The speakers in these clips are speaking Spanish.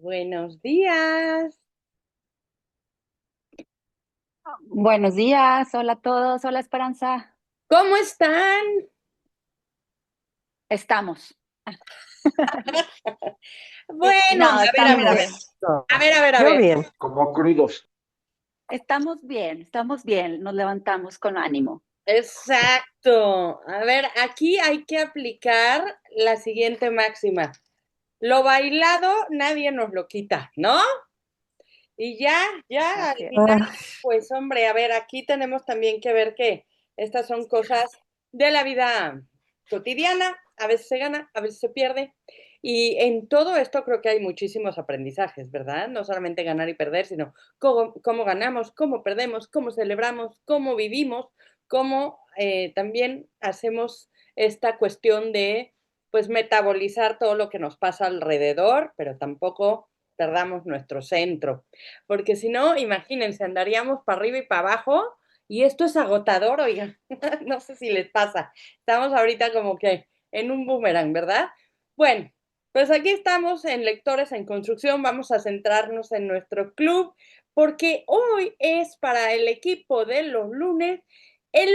Buenos días. Buenos días, hola a todos, hola Esperanza. ¿Cómo están? Estamos. Bueno, No, a ver, a estamos ver, a ver. bien. Eso. A ver, a ver, a Yo ver. bien. Como crudos. Estamos bien, nos levantamos con ánimo. Exacto. A ver, aquí hay que aplicar la siguiente máxima. Lo bailado nadie nos lo quita, ¿no? Y ya al Así es. final, pues hombre, a ver, aquí tenemos también que ver que estas son cosas de la vida cotidiana, a veces se gana, a veces se pierde. Y en todo esto creo que hay muchísimos aprendizajes, ¿verdad? No solamente ganar y perder, sino cómo ganamos, cómo perdemos, cómo celebramos, cómo vivimos, cómo también hacemos esta cuestión de, pues, metabolizar todo lo que nos pasa alrededor, pero tampoco perdamos nuestro centro, porque si no, imagínense, andaríamos para arriba y para abajo y esto es agotador, oigan, no sé si les pasa, estamos ahorita como que en un boomerang, ¿verdad? Bueno, pues aquí estamos en Lectores en Construcción, vamos a centrarnos en nuestro club, porque hoy es para el equipo de los lunes el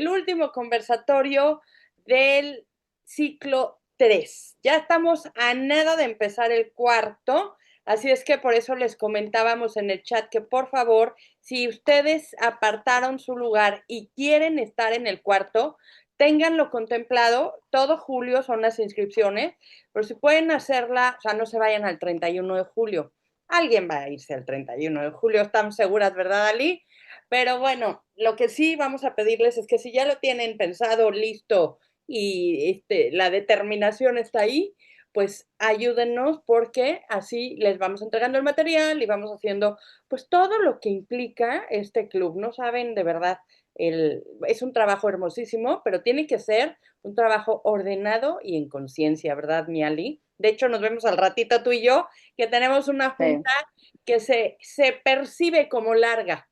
último conversatorio del ciclo 3. Ya estamos a nada de empezar el cuarto, así es que por eso les comentábamos en el chat que por favor, si ustedes apartaron su lugar y quieren estar en el cuarto, ténganlo contemplado. Todo julio son las inscripciones, pero si pueden hacerla, o sea, no se vayan al 31 de julio. Alguien va a irse al 31 de julio, estamos seguras, ¿verdad, Ali? Pero bueno, lo que sí vamos a pedirles es que si ya lo tienen pensado, listo, y la determinación está ahí, pues ayúdennos porque así les vamos entregando el material y vamos haciendo pues todo lo que implica este club. No saben de verdad, es un trabajo hermosísimo, pero tiene que ser un trabajo ordenado y en conciencia, ¿verdad, Miali? De hecho, nos vemos al ratito tú y yo, que tenemos una junta Sí, que se percibe como larga.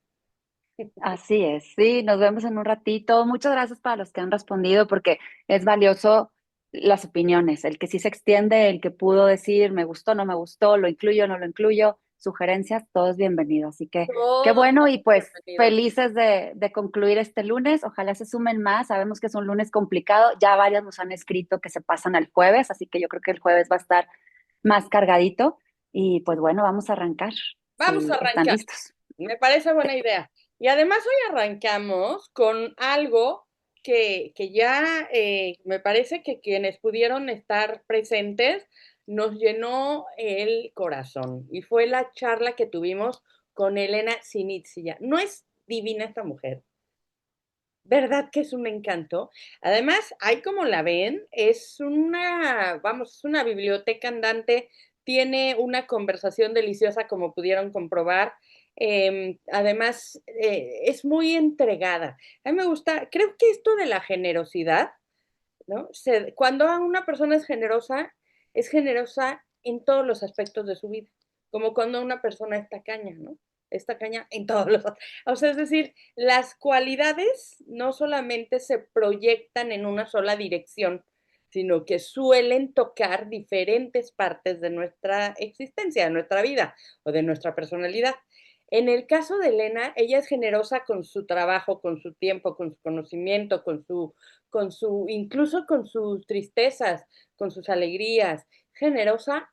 así es, sí, nos vemos en un ratito. Muchas gracias para los que han respondido porque es valioso las opiniones, el que sí se extiende, el que pudo decir me gustó, no me gustó, lo incluyo, no lo incluyo, sugerencias, todo es bienvenido. Así que qué Todos bueno y somos pues bienvenidos. felices de concluir este lunes. Ojalá se sumen más, sabemos que es un lunes complicado, ya varios nos han escrito que se pasan al jueves, así que yo creo que el jueves va a estar más cargadito y pues bueno, vamos a arrancar, Vamos a si están arrancar. listos. Me parece buena idea. Y además hoy arrancamos con algo que ya me parece que quienes pudieron estar presentes nos llenó el corazón. Y fue la charla que tuvimos con Elena Sinitzia. ¿No es divina esta mujer? ¿Verdad que es un encanto? Además, ahí como la ven, es una, vamos, es una biblioteca andante, tiene una conversación deliciosa como pudieron comprobar. Además, es muy entregada. A mí me gusta, creo que esto de la generosidad, ¿no? Cuando una persona es generosa en todos los aspectos de su vida, como cuando una persona es tacaña, ¿no? Es tacaña en todos los... O sea, es decir, las cualidades no solamente se proyectan en una sola dirección, sino que suelen tocar diferentes partes de nuestra existencia, de nuestra vida o de nuestra personalidad. En el caso de Elena, ella es generosa con su trabajo, con su tiempo, con su conocimiento, incluso con sus tristezas, con sus alegrías, generosa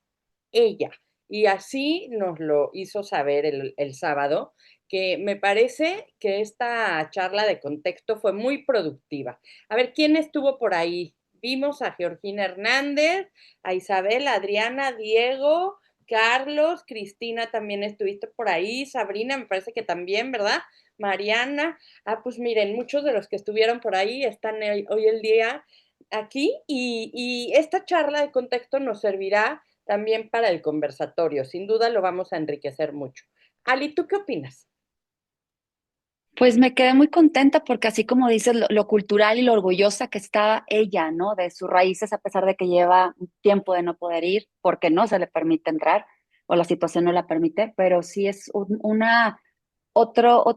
ella. Y así nos lo hizo saber el sábado, que me parece que esta charla de contexto fue muy productiva. A ver, ¿quién estuvo por ahí? Vimos a Georgina Hernández, a Isabel, Adriana, Diego, Carlos, Cristina también estuviste por ahí, Sabrina me parece que también, ¿verdad? Mariana. Ah, pues miren, muchos de los que estuvieron por ahí están hoy el día aquí y esta charla de contexto nos servirá también para el conversatorio. Sin duda lo vamos a enriquecer mucho. Ali, ¿tú qué opinas? Pues me quedé muy contenta porque así como dices, lo cultural y lo orgullosa que está ella, ¿no? De sus raíces, a pesar de que lleva un tiempo de no poder ir, porque no se le permite entrar o la situación no la permite, pero sí es otra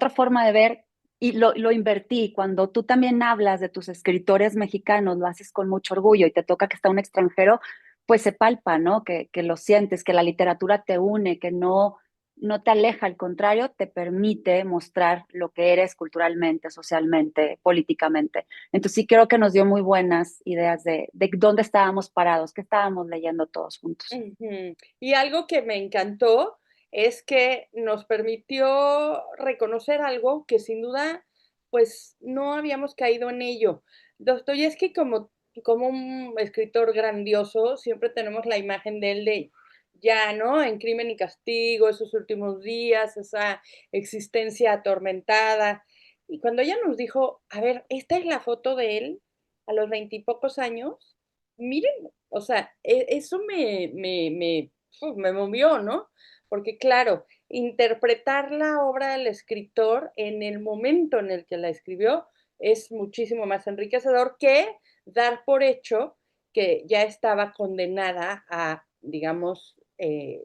forma de ver y lo invertí. Cuando tú también hablas de tus escritores mexicanos, lo haces con mucho orgullo y te toca que está un extranjero, pues se palpa, ¿no? Que lo sientes, que la literatura te une, que no te aleja, al contrario, te permite mostrar lo que eres culturalmente, socialmente, políticamente. Entonces sí creo que nos dio muy buenas ideas de dónde estábamos parados, qué estábamos leyendo todos juntos. Ujú. Y algo que me encantó es que nos permitió reconocer algo que sin duda, pues no habíamos caído en ello. Dostoyevsky como un escritor grandioso, siempre tenemos la imagen de él de ya, ¿no? En Crimen y Castigo, esos últimos días, esa existencia atormentada. Y cuando ella nos dijo, a ver, esta es la foto de él a los veintipocos años, miren, o sea, eso me movió, ¿no? Porque claro, interpretar la obra del escritor en el momento en el que la escribió es muchísimo más enriquecedor que dar por hecho que ya estaba condenada a, digamos,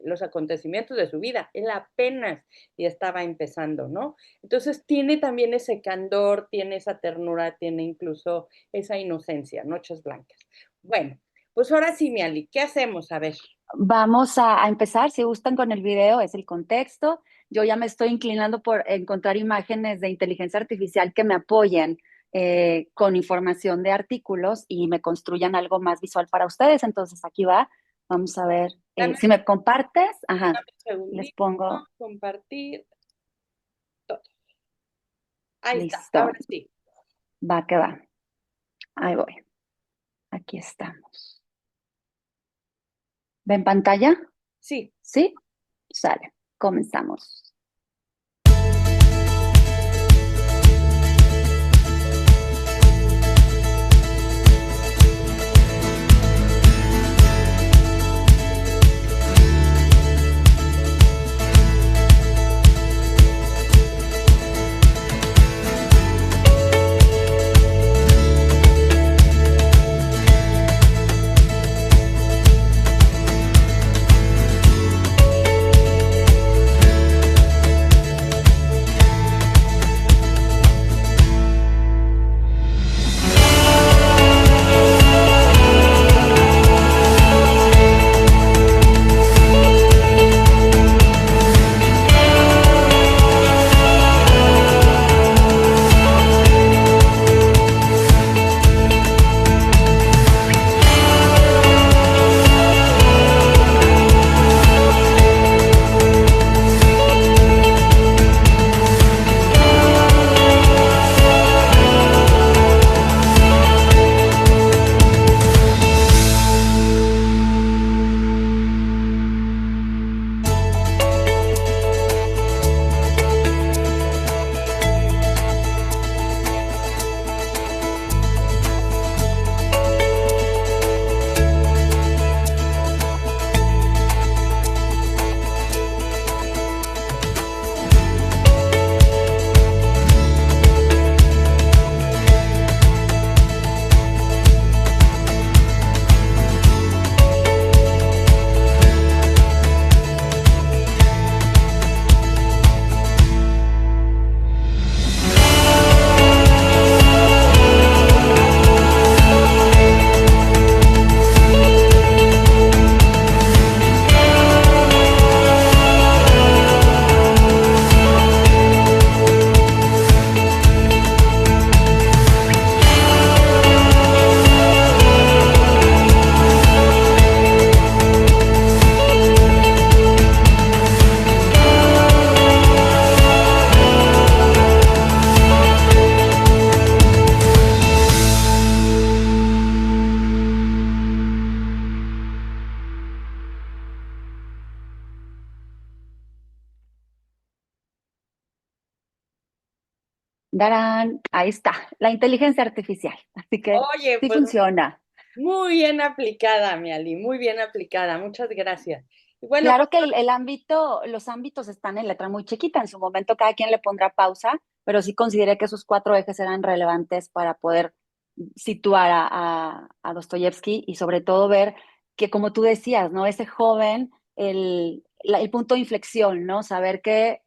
los acontecimientos de su vida. Él apenas ya estaba empezando, ¿no? Entonces tiene también ese candor, tiene esa ternura, tiene incluso esa inocencia, Noches Blancas. Bueno, pues ahora sí, Miali, ¿qué hacemos? A ver. Vamos a empezar, si gustan con el video, es el contexto. Yo ya me estoy inclinando por encontrar imágenes de inteligencia artificial que me apoyen con información de artículos y me construyan algo más visual para ustedes. Entonces aquí va, vamos a ver, Dame, si me compartes, ajá, dame un les segundito, pongo, compartir todo. Ahí está, ahora listo, sí. va que va, ahí voy, aquí estamos. ¿Ven pantalla? Sí. ¿Sí? Sale, comenzamos. Darán, ahí está, la inteligencia artificial. Así que Oye, sí pues funciona. muy bien aplicada, Miali, muy bien aplicada. Muchas gracias. Y bueno, Claro que el ámbito, los ámbitos están en letra muy chiquita. En su momento cada quien le pondrá pausa, pero sí consideré que esos cuatro ejes eran relevantes para poder situar a Dostoyevsky y sobre todo ver que, como tú decías, ¿no? Ese joven, el punto de inflexión, ¿no? Saber que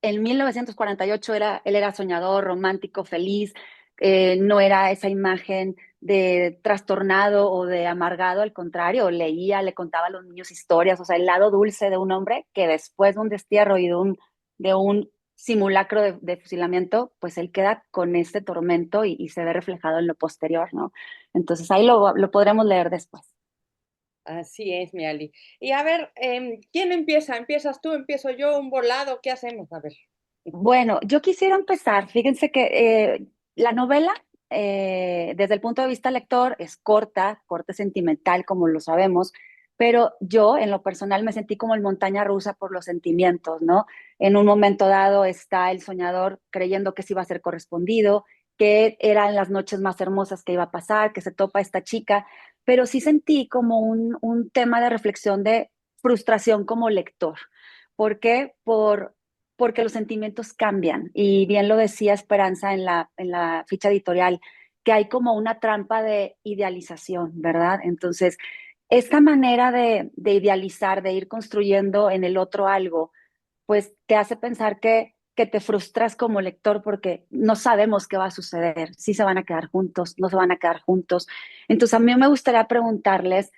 en 1948 él era soñador, romántico, feliz, no era esa imagen de trastornado o de amargado, al contrario, leía, le contaba a los niños historias, o sea, el lado dulce de un hombre que después de un destierro y de un simulacro de fusilamiento, pues él queda con este tormento y se ve reflejado en lo posterior, ¿no? Entonces ahí lo podremos leer después. Así es, mi Ali. Y a ver, ¿quién empieza? ¿Empiezas tú? ¿Empiezo yo? ¿Un volado? ¿Qué hacemos? A ver. Bueno, yo quisiera empezar. Fíjense que la novela, desde el punto de vista lector, es corta, corte sentimental, como lo sabemos, pero yo en lo personal me sentí como en montaña rusa por los sentimientos, ¿no? En un momento dado está el soñador creyendo que sí iba a ser correspondido, que eran las noches más hermosas que iba a pasar, que se topa esta chica, pero sí sentí como un tema de reflexión de frustración como lector. ¿Por qué? Porque los sentimientos cambian. Y bien lo decía Esperanza en la ficha editorial, que hay como una trampa de idealización, ¿verdad? Entonces, esta manera de idealizar, de ir construyendo en el otro algo, pues te hace pensar que te frustras como lector porque no sabemos qué va a suceder, si se van a quedar juntos, no se van a quedar juntos. Entonces, a mí me gustaría preguntarles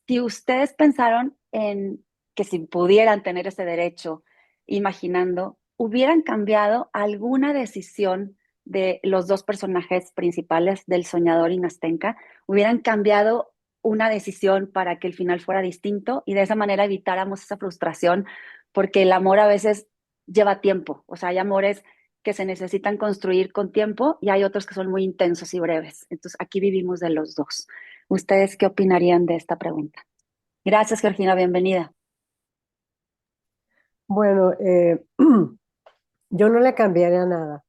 si ustedes pensaron en que si pudieran tener ese derecho, imaginando, hubieran cambiado alguna decisión de los dos personajes principales, del soñador y Nastenka, hubieran cambiado una decisión para que el final fuera distinto y de esa manera evitáramos esa frustración, porque el amor a veces lleva tiempo, o sea, hay amores que se necesitan construir con tiempo y hay otros que son muy intensos y breves. Entonces, aquí vivimos de los dos. ¿Ustedes qué opinarían de esta pregunta? Gracias, Georgina, bienvenida. Bueno, yo no le cambiaría nada.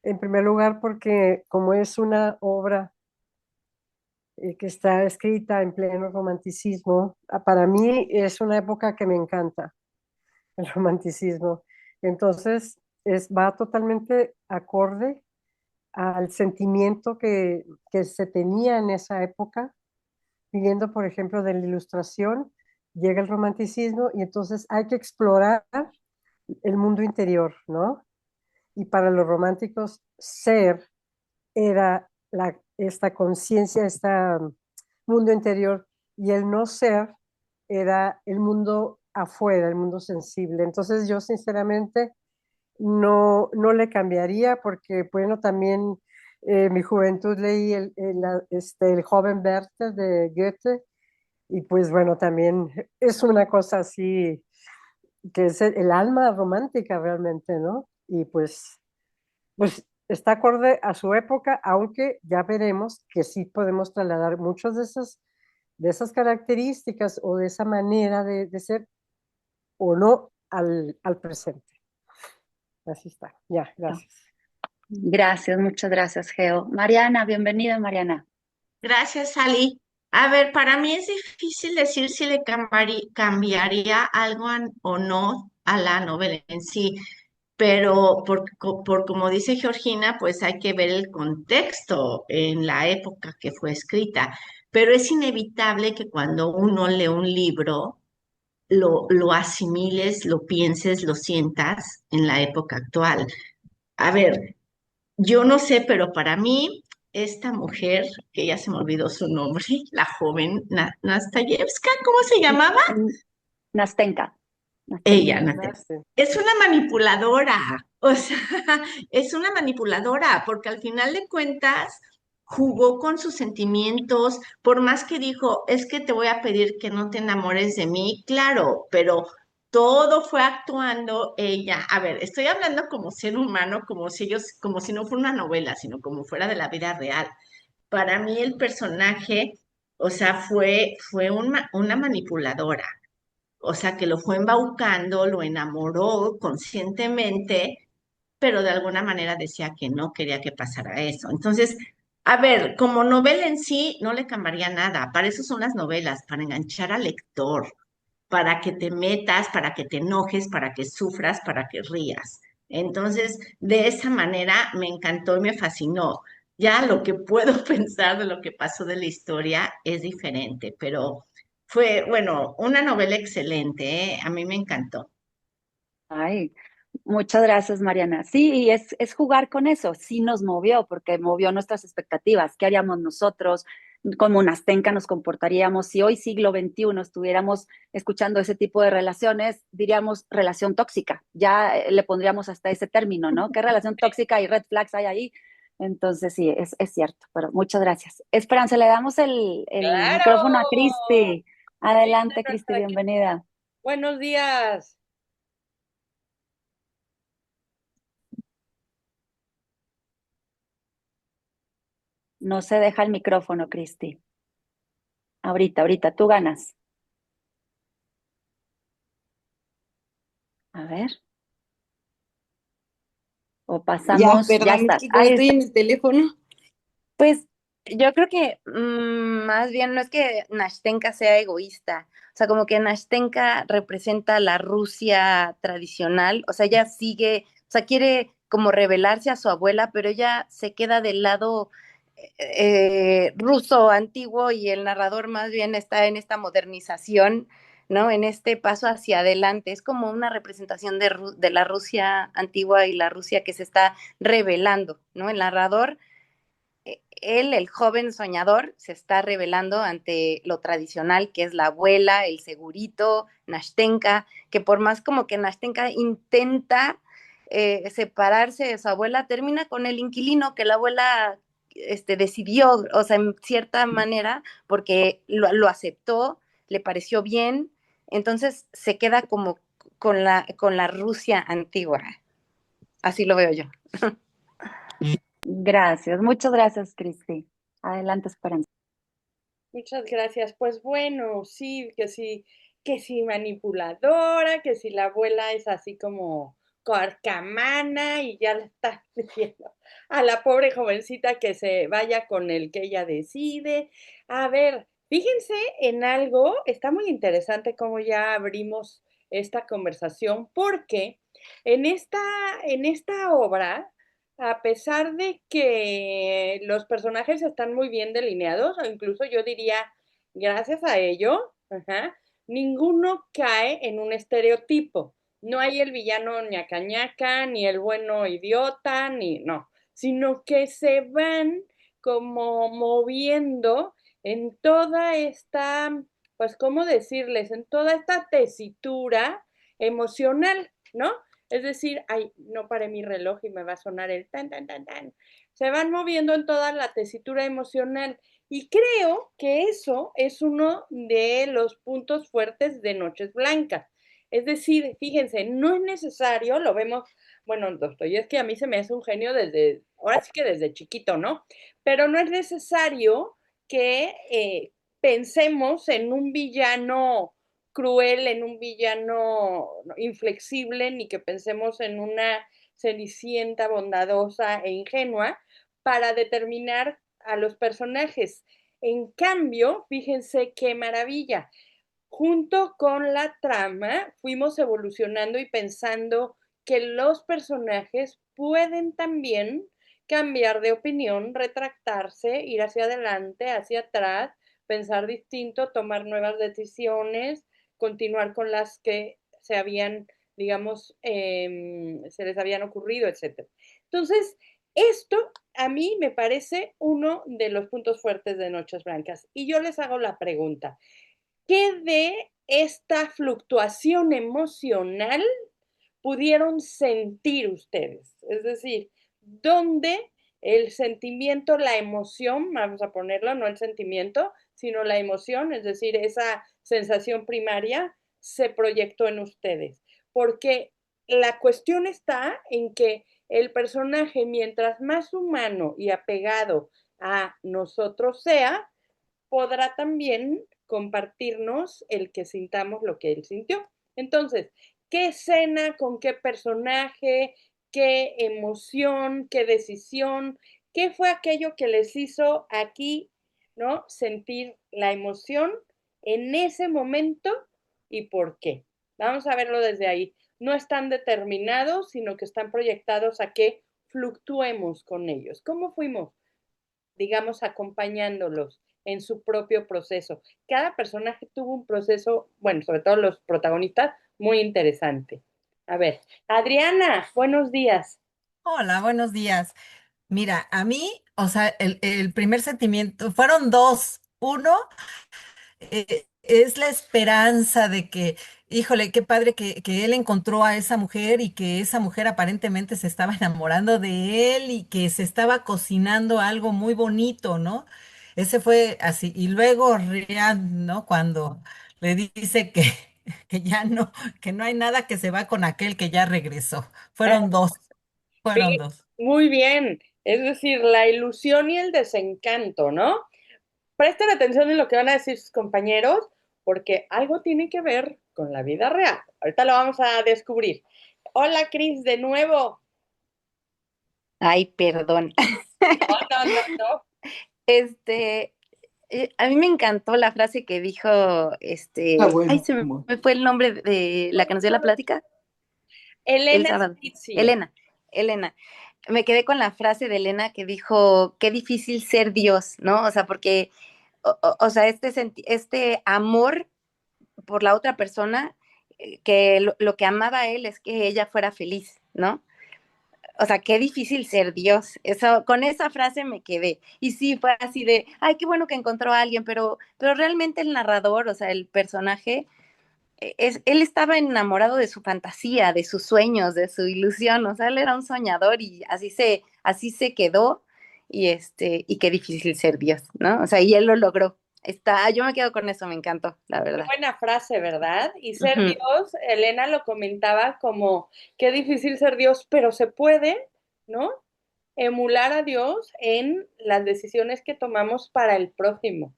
En primer lugar, porque como es una obra que está escrita en pleno romanticismo, para mí es una época que me encanta, el romanticismo. Entonces, va totalmente acorde al sentimiento que se tenía en esa época, viniendo, por ejemplo, de la Ilustración, llega el romanticismo y entonces hay que explorar el mundo interior, ¿no? Y para los románticos, ser era esta conciencia, este mundo interior, y el no ser era el mundo afuera, el mundo sensible. Entonces yo sinceramente no le cambiaría porque, bueno, también mi juventud leí el joven Werther de Goethe y pues bueno, también es una cosa así que es el alma romántica realmente, ¿no? Y pues está acorde a su época, aunque ya veremos que sí podemos trasladar muchas de esas características o de esa manera de ser o no al presente. Así está. Ya, gracias. Gracias, muchas gracias, Geo. Mariana, bienvenida, Mariana. Gracias, Ali. A ver, para mí es difícil decir si le cambiaría algo o no a la novela en sí, pero por como dice Georgina, pues hay que ver el contexto en la época que fue escrita. Pero es inevitable que cuando uno lee un libro, lo asimiles, lo pienses, lo sientas en la época actual. A ver, yo no sé, pero para mí, esta mujer, que ya se me olvidó su nombre, la joven Nastayevska, ¿cómo se llamaba? Nastenka. Nastenka. Ella, Gracias. es una manipuladora, o sea, es una manipuladora, porque al final de cuentas jugó con sus sentimientos, por más que dijo, es que te voy a pedir que no te enamores de mí, claro, pero todo fue actuando ella. A ver, estoy hablando como ser humano, como si ellos, como si no fuera una novela, sino como fuera de la vida real. Para mí el personaje, o sea, fue una manipuladora, o sea, que lo fue embaucando, lo enamoró conscientemente, pero de alguna manera decía que no quería que pasara eso. Entonces, a ver, como novela en sí, no le cambiaría nada. Para eso son las novelas, para enganchar al lector, para que te metas, para que te enojes, para que sufras, para que rías. Entonces, de esa manera me encantó y me fascinó. Ya lo que puedo pensar de lo que pasó de la historia es diferente, pero fue, bueno, una novela excelente, ¿eh? A mí me encantó. Ay, Muchas gracias, Mariana. Sí, y es jugar con eso. Sí nos movió, porque movió nuestras expectativas. ¿Qué haríamos nosotros? Como Naztenca nos comportaríamos. Si hoy, siglo XXI, estuviéramos escuchando ese tipo de relaciones, diríamos relación tóxica. Ya le pondríamos hasta ese término, ¿no? ¿Qué relación tóxica y red flags hay ahí? Entonces, sí, es cierto, pero muchas gracias. Esperanza, le damos el Claro. micrófono a Cristi. Lista Adelante, Cristi, nuestra. bienvenida. Buenos días. No se deja el micrófono, Cristi. Ahorita, tú ganas. A ver, o Ya, pasamos, ya perdón, es estás. que como Ahí estoy está. en el teléfono. Pues yo creo que más bien no es que Nashtenka sea egoísta, o sea, como que Nashtenka representa la Rusia tradicional, o sea, ella sigue, o sea, quiere como rebelarse a su abuela, pero ella se queda del lado ruso antiguo y el narrador más bien está en esta modernización, ¿no? En este paso hacia adelante. Es como una representación de la Rusia antigua y la Rusia que se está revelando, ¿no? El narrador él, el joven soñador, se está revelando ante lo tradicional que es la abuela, el segurito, Nashtenka, que por más como que Nashtenka intenta separarse de su abuela, termina con el inquilino que la abuela decidió, o sea, en cierta manera, porque lo aceptó, le pareció bien, entonces se queda como con la Rusia antigua. Así lo veo yo. Gracias, muchas gracias, Cristi. Adelante, Esperanza. Muchas gracias. Pues bueno, sí, que sí manipuladora, que si la abuela es así como carcamana y ya le está diciendo a la pobre jovencita que se vaya con el que ella decide. A ver, fíjense en algo, está muy interesante cómo ya abrimos esta conversación, porque en esta, en esta obra, a pesar de que los personajes están muy bien delineados, o incluso yo diría, gracias a ello, ajá, ninguno cae en un estereotipo. No hay el villano ñaca ñaca, ni el bueno idiota, ni no, sino que se van como moviendo en toda esta, pues, ¿cómo decirles? En toda esta tesitura emocional, ¿no? Es decir, ay, no paré mi reloj y me va a sonar el tan, tan, tan, tan. Se van moviendo en toda la tesitura emocional. Y creo que eso es uno de los puntos fuertes de Noches Blancas. Es decir, fíjense, no es necesario, lo vemos, bueno, Dostoyevski a mí se me hace un genio desde, ahora sí que desde chiquito, ¿no? Pero no es necesario que pensemos en un villano cruel, en un villano inflexible, ni que pensemos en una cenicienta bondadosa e ingenua para determinar a los personajes. En cambio, fíjense qué maravilla. Junto con la trama, fuimos evolucionando y pensando que los personajes pueden también cambiar de opinión, retractarse, ir hacia adelante, hacia atrás, pensar distinto, tomar nuevas decisiones, continuar con las que se habían, digamos, se les habían ocurrido, etc. Entonces, esto a mí me parece uno de los puntos fuertes de Noches Blancas. Y yo les hago la pregunta, ¿qué de esta fluctuación emocional pudieron sentir ustedes? Es decir, ¿dónde el sentimiento, la emoción, vamos a ponerlo, no el sentimiento, sino la emoción, es decir, esa sensación primaria, se proyectó en ustedes? Porque la cuestión está en que el personaje, mientras más humano y apegado a nosotros sea, podrá también compartirnos el que sintamos lo que él sintió. Entonces, ¿qué escena, con qué personaje, qué emoción, qué decisión, qué fue aquello que les hizo aquí, ¿no? Sentir la emoción en ese momento y por qué? Vamos a verlo desde ahí. No están determinados, sino que están proyectados a que fluctuemos con ellos. ¿Cómo fuimos, digamos, acompañándolos en su propio proceso? Cada personaje tuvo un proceso, bueno, sobre todo los protagonistas, muy interesante. A ver, Adriana, buenos días. Hola, buenos días. Mira, a mí, o sea, el primer sentimiento, fueron dos. Uno, es la esperanza de que, híjole, qué padre que él encontró a esa mujer y que esa mujer aparentemente se estaba enamorando de él y que se estaba cocinando algo muy bonito, ¿no? Ese fue así. Y luego Rian, ¿no? Cuando le dice que, que ya no, que no hay nada que se va con aquel que ya regresó. Fueron dos, fueron dos. Muy bien, es decir, la ilusión y el desencanto, ¿no? Presten atención en lo que van a decir sus compañeros, porque algo tiene que ver con la vida real. Ahorita lo vamos a descubrir. Hola, Cris, de nuevo. Ay, perdón. No, no, no, no. Este, a mí me encantó la frase que dijo, ay, Bueno, se me fue el nombre de la que nos dio la plática el Elena sábado. Spitzer. Elena. Me quedé con la frase de Elena que dijo, qué difícil ser Dios, ¿no? O sea, porque, o sea, este amor por la otra persona, que lo que amaba a él es que ella fuera feliz, ¿no? O sea, qué difícil ser Dios. Eso, con esa frase me quedé. Y sí, fue así de, ay, qué bueno que encontró a alguien, pero realmente el narrador, o sea, el personaje, él estaba enamorado de su fantasía, de sus sueños, de su ilusión. O sea, él era un soñador y así se quedó. Y qué difícil ser Dios, ¿no? O sea, y él lo logró. Yo me quedo con eso, me encantó, la Qué verdad. buena frase, ¿verdad? Y ser Ujú. Dios, Elena lo comentaba como, qué difícil ser Dios, pero se puede, ¿no? Emular a Dios en las decisiones que tomamos para el prójimo,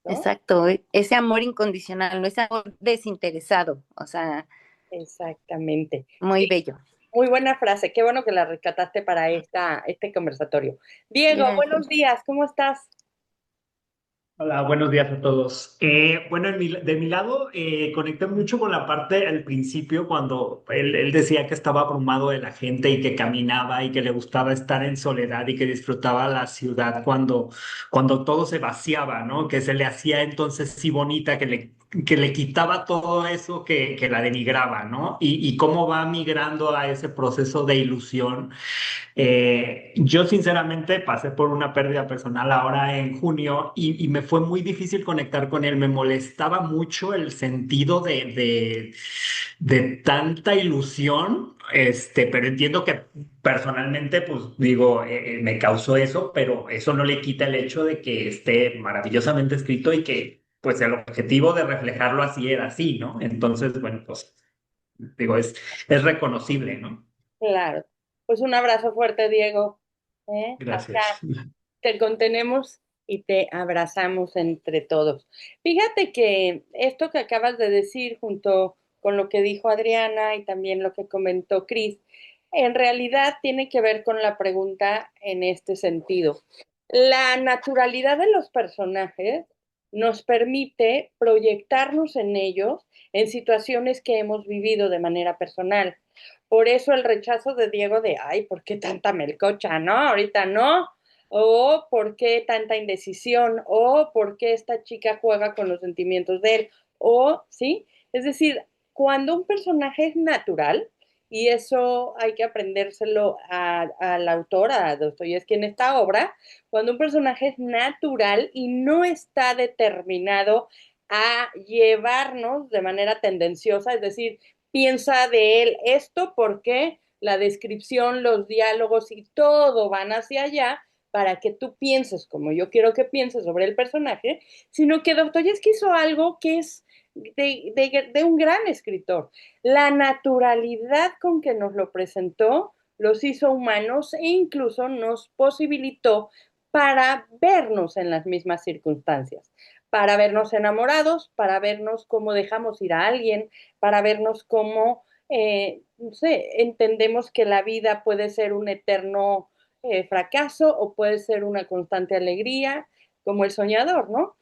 ¿no? Exacto, ese amor incondicional, no ese amor desinteresado, o sea, Exactamente. muy bello. Muy buena frase. Qué bueno que la rescataste para este conversatorio. Diego, Gracias. buenos días. ¿Cómo estás? hola, buenos días a todos. Bueno, de mi lado, conecté mucho con la parte al principio cuando él decía que estaba abrumado de la gente y que caminaba y que le gustaba estar en soledad y que disfrutaba la ciudad cuando todo se vaciaba, ¿no? Que se le hacía entonces sí bonita, que le quitaba todo eso que la denigraba, ¿no? Y cómo va migrando a ese proceso de ilusión. Yo sinceramente pasé por una pérdida personal ahora en junio y me fue muy difícil conectar con él. Me molestaba mucho el sentido de tanta ilusión, pero entiendo que personalmente, pues digo, me causó eso, pero eso no le quita el hecho de que esté maravillosamente escrito y que pues el objetivo de reflejarlo así era así, ¿no? Entonces, bueno, pues digo, es reconocible, ¿no? Claro. Pues un abrazo fuerte, Diego. ¿Eh? Acá Gracias. te contenemos y te abrazamos entre todos. Fíjate que esto que acabas de decir, junto con lo que dijo Adriana y también lo que comentó Cris, en realidad tiene que ver con la pregunta en este sentido. La naturalidad de los personajes nos permite proyectarnos en ellos en situaciones que hemos vivido de manera personal. Por eso el rechazo de Diego de, ay, ¿por qué tanta melcocha? No, ahorita no. O por qué tanta indecisión, o por qué esta chica juega con los sentimientos de él, o, ¿sí? Es decir, cuando un personaje es natural, y eso hay que aprendérselo al autor, a Dostoyevsky en esta obra, cuando un personaje es natural y no está determinado a llevarnos de manera tendenciosa, es decir, piensa de él esto porque la descripción, los diálogos y todo van hacia allá para que tú pienses como yo quiero que pienses sobre el personaje, sino que Dostoyevsky hizo algo que es de un gran escritor. La naturalidad con que nos lo presentó los hizo humanos e incluso nos posibilitó para vernos en las mismas circunstancias, para vernos enamorados, para vernos cómo dejamos ir a alguien, para vernos cómo, no sé, entendemos que la vida puede ser un eterno fracaso o puede ser una constante alegría, como el soñador, ¿no?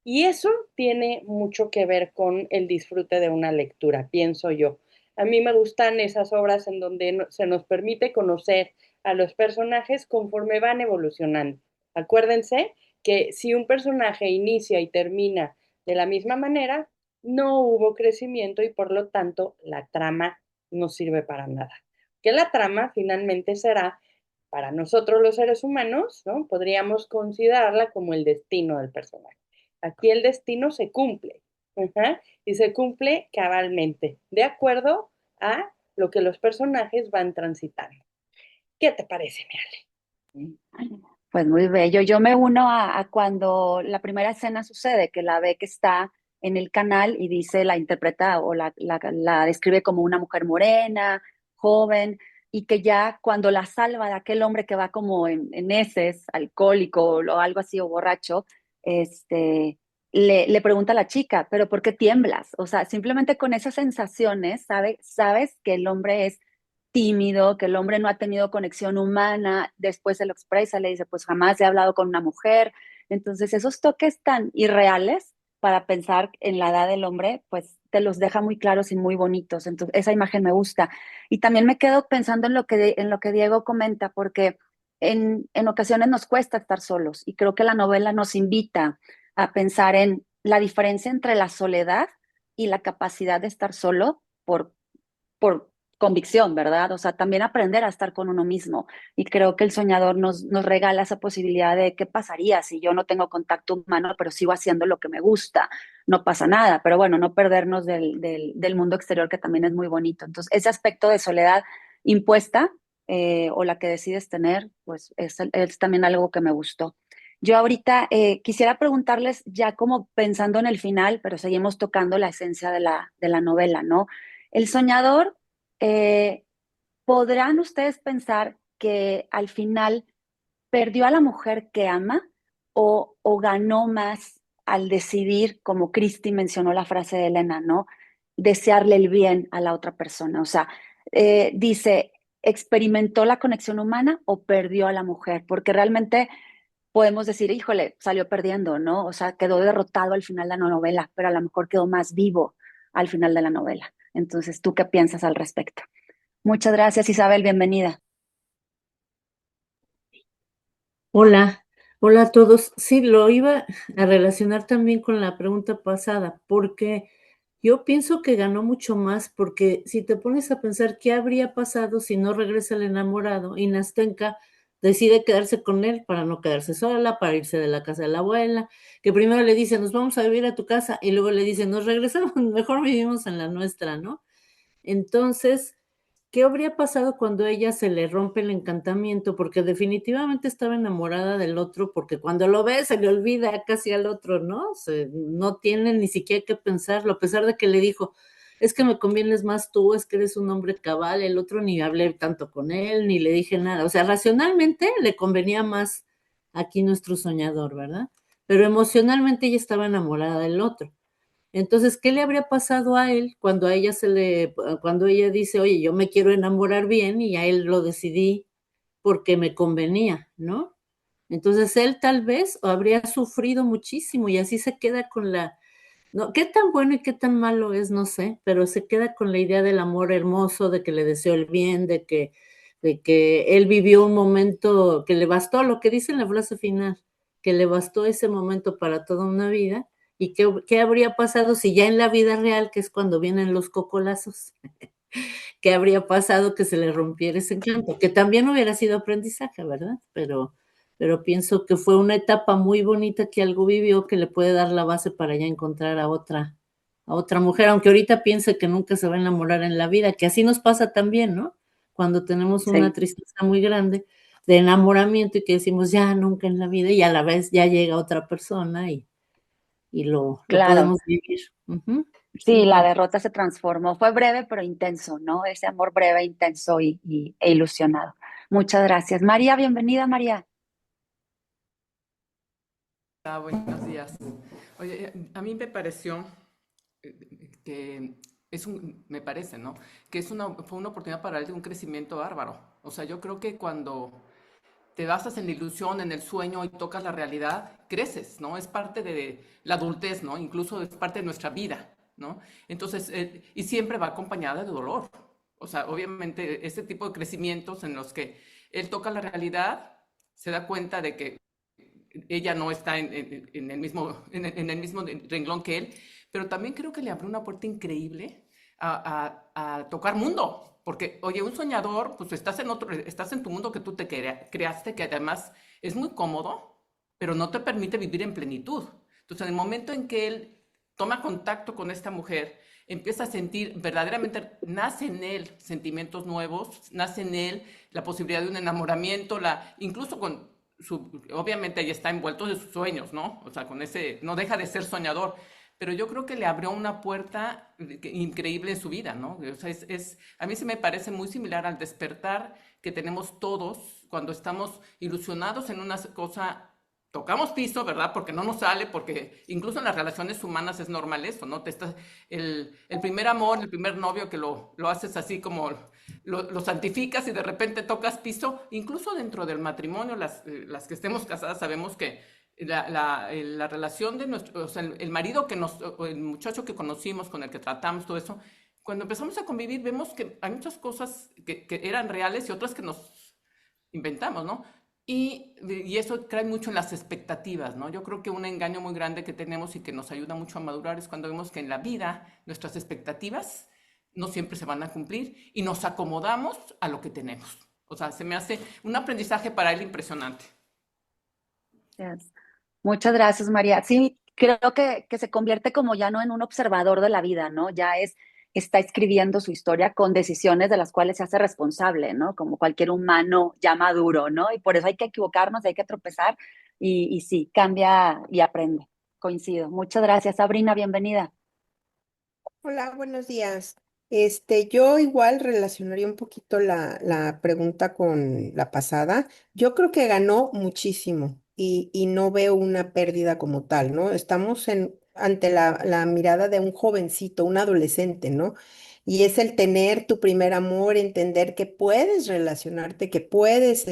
Y eso tiene mucho que ver con el disfrute de una lectura, pienso yo. A mí me gustan esas obras en donde se nos permite conocer a los personajes conforme van evolucionando. Acuérdense que si un personaje inicia y termina de la misma manera, no hubo crecimiento y por lo tanto la trama no sirve para nada. Que la trama finalmente será, para nosotros los seres humanos, ¿no? Podríamos considerarla como el destino del personaje. Aquí el destino se cumple, y se cumple cabalmente, de acuerdo a lo que los personajes van transitando. ¿Qué te parece, mi Ale? Pues muy bello. Yo me uno a cuando la primera escena sucede, que la ve que está en el canal y dice, la interpreta o la describe como una mujer morena, joven, y que ya cuando la salva de aquel hombre que va como en heces, alcohólico o algo así, o borracho, le pregunta a la chica, ¿pero por qué tiemblas? O sea, simplemente con esas sensaciones, sabes que el hombre es tímido, que el hombre no ha tenido conexión humana, después se lo expresa, le dice, pues jamás he hablado con una mujer. Entonces, esos toques tan irreales para pensar en la edad del hombre, pues te los deja muy claros y muy bonitos. Entonces, esa imagen me gusta. Y también me quedo pensando en lo que Diego comenta, porque en ocasiones nos cuesta estar solos y creo que la novela nos invita a pensar en la diferencia entre la soledad y la capacidad de estar solo por convicción, ¿verdad? O sea, también aprender a estar con uno mismo. Y creo que el soñador nos regala esa posibilidad de qué pasaría si yo no tengo contacto humano, pero sigo haciendo lo que me gusta. No pasa nada, pero bueno, no perdernos del mundo exterior que también es muy bonito. Entonces, ese aspecto de soledad impuesta o la que decides tener, pues es también algo que me gustó. Yo ahorita quisiera preguntarles, ya como pensando en el final, pero seguimos tocando la esencia de la novela, ¿no? El soñador, eh, ¿podrán ustedes pensar que al final perdió a la mujer que ama o ganó más al decidir, como Cristi mencionó la frase de Elena, ¿no? Desearle el bien a la otra persona. O sea, dice, ¿experimentó la conexión humana o perdió a la mujer? Porque realmente podemos decir, híjole, salió perdiendo, ¿no? O sea, quedó derrotado al final de la novela, pero a lo mejor quedó más vivo al final de la novela. Entonces, ¿tú qué piensas al respecto? Muchas gracias, Isabel, bienvenida. Hola, hola a todos. Sí, lo iba a relacionar también con la pregunta pasada, porque yo pienso que ganó mucho más, porque si te pones a pensar qué habría pasado si no regresa el enamorado y Nastenka decide quedarse con él para no quedarse sola, para irse de la casa de la abuela, que primero le dice, nos vamos a vivir a tu casa, y luego le dice, nos regresamos, mejor vivimos en la nuestra, ¿no? Entonces, ¿qué habría pasado cuando a ella se le rompe el encantamiento? Porque definitivamente estaba enamorada del otro, porque cuando lo ve se le olvida casi al otro, ¿no? No tiene ni siquiera que pensarlo, a pesar de que le dijo, es que me convienes más tú, es que eres un hombre cabal, el otro ni hablé tanto con él, ni le dije nada. O sea, racionalmente le convenía más aquí nuestro soñador, ¿verdad? Pero emocionalmente ella estaba enamorada del otro. Entonces, ¿qué le habría pasado a él cuando a ella cuando ella dice, oye, yo me quiero enamorar bien y a él lo decidí porque me convenía, ¿no? Entonces él tal vez habría sufrido muchísimo y así se queda con no, qué tan bueno y qué tan malo es, no sé, pero se queda con la idea del amor hermoso, de que le deseó el bien, de que él vivió un momento que le bastó, lo que dice en la frase final, que le bastó ese momento para toda una vida. ¿Y qué habría pasado si ya en la vida real, que es cuando vienen los cocolazos, qué habría pasado que se le rompiera ese encanto? Que también hubiera sido aprendizaje, ¿verdad? Pero pienso que fue una etapa muy bonita que algo vivió que le puede dar la base para ya encontrar a otra mujer, aunque ahorita piense que nunca se va a enamorar en la vida, que así nos pasa también, ¿no? Cuando tenemos una Sí, tristeza muy grande de enamoramiento y que decimos ya nunca en la vida y a la vez ya llega otra persona y lo claro. podemos vivir. Ujú. Sí, Sí, la Pam. derrota se transformó. Fue breve, pero intenso, ¿no? Ese amor breve, intenso e ilusionado. Muchas gracias. María, bienvenida, María. Buenos días. Oye, a mí me pareció que me parece, ¿no? Que fue una oportunidad para él de un crecimiento bárbaro. O sea, yo creo que cuando te basas en la ilusión, en el sueño y tocas la realidad, creces, ¿no? Es parte de la adultez, ¿no? Incluso es parte de nuestra vida, ¿no? Entonces, y siempre va acompañada de dolor. O sea, obviamente, este tipo de crecimientos en los que él toca la realidad, se da cuenta de que ella no está en el mismo renglón que él, pero también creo que le abrió una puerta increíble a tocar mundo. Porque, oye, un soñador, pues estás en tu mundo que tú te creaste, que además es muy cómodo, pero no te permite vivir en plenitud. Entonces, en el momento en que él toma contacto con esta mujer, empieza a sentir, verdaderamente nace en él sentimientos nuevos, nace en él la posibilidad de un enamoramiento, incluso con obviamente ahí está envuelto de sus sueños, ¿no? O sea, con ese, no deja de ser soñador, pero yo creo que le abrió una puerta increíble en su vida, ¿no? O sea, a mí se me parece muy similar al despertar que tenemos todos cuando estamos ilusionados en una cosa, tocamos piso, ¿verdad? Porque no nos sale, porque incluso en las relaciones humanas es normal eso, ¿no? El primer amor, el primer novio que lo haces así como lo santificas y de repente tocas piso, incluso dentro del matrimonio, las que estemos casadas sabemos que la relación de nuestro, o sea, el marido o el muchacho que conocimos, con el que tratamos, todo eso, cuando empezamos a convivir vemos que hay muchas cosas que eran reales y otras que nos inventamos, ¿no? Y eso trae mucho en las expectativas, ¿no? Yo creo que un engaño muy grande que tenemos y que nos ayuda mucho a madurar es cuando vemos que en la vida nuestras expectativas no siempre se van a cumplir y nos acomodamos a lo que tenemos. O sea, se me hace un aprendizaje para él impresionante. Yes. Muchas gracias, María. Sí, creo que se convierte como ya no en un observador de la vida, ¿no? Está escribiendo su historia con decisiones de las cuales se hace responsable, ¿no? Como cualquier humano ya maduro, ¿no? Y por eso hay que equivocarnos, hay que tropezar y sí, cambia y aprende. Coincido. Muchas gracias, Sabrina, bienvenida. Hola, buenos días. Yo igual relacionaría un poquito la pregunta con la pasada. Yo creo que ganó muchísimo y no veo una pérdida como tal, ¿no? Estamos ante la mirada de un jovencito, un adolescente, ¿no? Y es el tener tu primer amor, entender que puedes relacionarte, que puedes,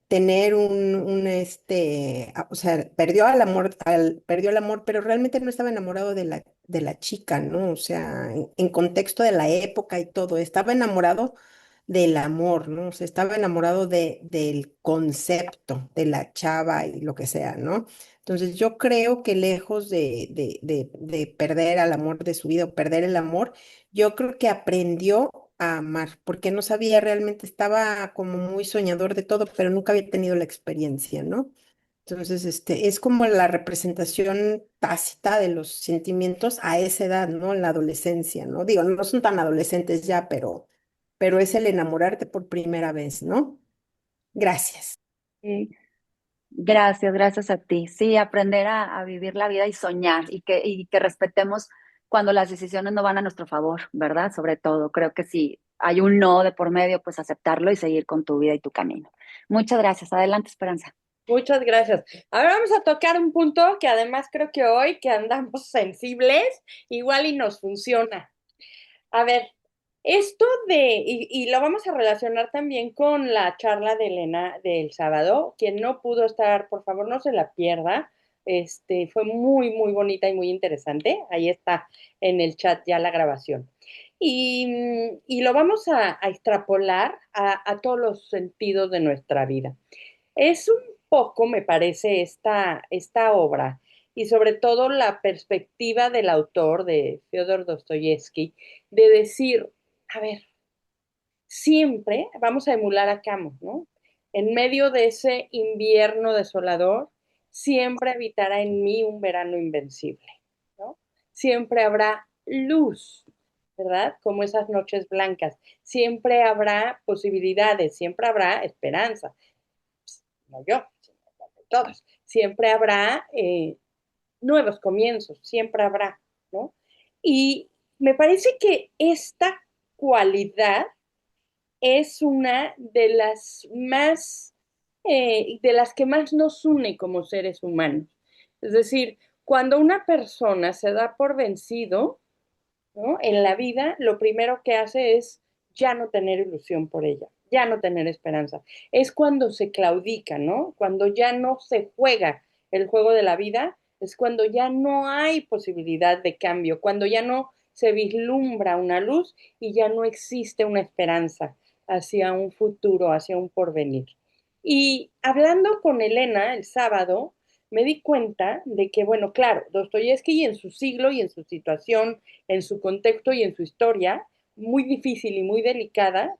tener o sea, perdió el amor, pero realmente no estaba enamorado de la chica, ¿no? O sea, en contexto de la época y todo, estaba enamorado del amor, ¿no? O sea, estaba enamorado del concepto de la chava y lo que sea, ¿no? Entonces yo creo que lejos de perder al amor de su vida o perder el amor, yo creo que aprendió a amar, porque no sabía realmente, estaba como muy soñador de todo, pero nunca había tenido la experiencia, ¿no? Entonces, es como la representación tácita de los sentimientos a esa edad, ¿no? En la adolescencia, ¿no? Digo, no son tan adolescentes ya, pero es el enamorarte por primera vez, ¿no? Gracias. Sí. Gracias, gracias a ti. Sí, aprender a vivir la vida y soñar y que respetemos cuando las decisiones no van a nuestro favor, ¿verdad? Sobre todo, creo que si hay un no de por medio, pues aceptarlo y seguir con tu vida y tu camino. Muchas gracias. Adelante, Esperanza. Muchas gracias. Ahora vamos a tocar un punto que además creo que hoy que andamos sensibles, igual y nos funciona. A ver, esto y lo vamos a relacionar también con la charla de Elena del sábado. Quien no pudo estar, por favor, no se la pierda. Fue muy, muy bonita y muy interesante. Ahí está en el chat ya la grabación. Y lo vamos a extrapolar a todos los sentidos de nuestra vida. Es un poco, me parece, esta obra y sobre todo la perspectiva del autor, de Fyodor Dostoyevsky, de decir, a ver, siempre vamos a emular a Camus, ¿no? En medio de ese invierno desolador, siempre habitará en mí un verano invencible, ¿no? Siempre habrá luz, ¿verdad? Como esas noches blancas. Siempre habrá posibilidades, siempre habrá esperanza. No yo, sino todos. Siempre habrá nuevos comienzos, siempre habrá, ¿no? Y me parece que esta cualidad es una de las que más nos une como seres humanos. Es decir, cuando una persona se da por vencido, ¿no? En la vida, lo primero que hace es ya no tener ilusión por ella, ya no tener esperanza. Es cuando se claudica, ¿no? Cuando ya no se juega el juego de la vida, es cuando ya no hay posibilidad de cambio, cuando ya no se vislumbra una luz y ya no existe una esperanza hacia un futuro, hacia un porvenir. Y hablando con Elena el sábado, me di cuenta de que, bueno, claro, Dostoyevsky en su siglo y en su situación, en su contexto y en su historia, muy difícil y muy delicada,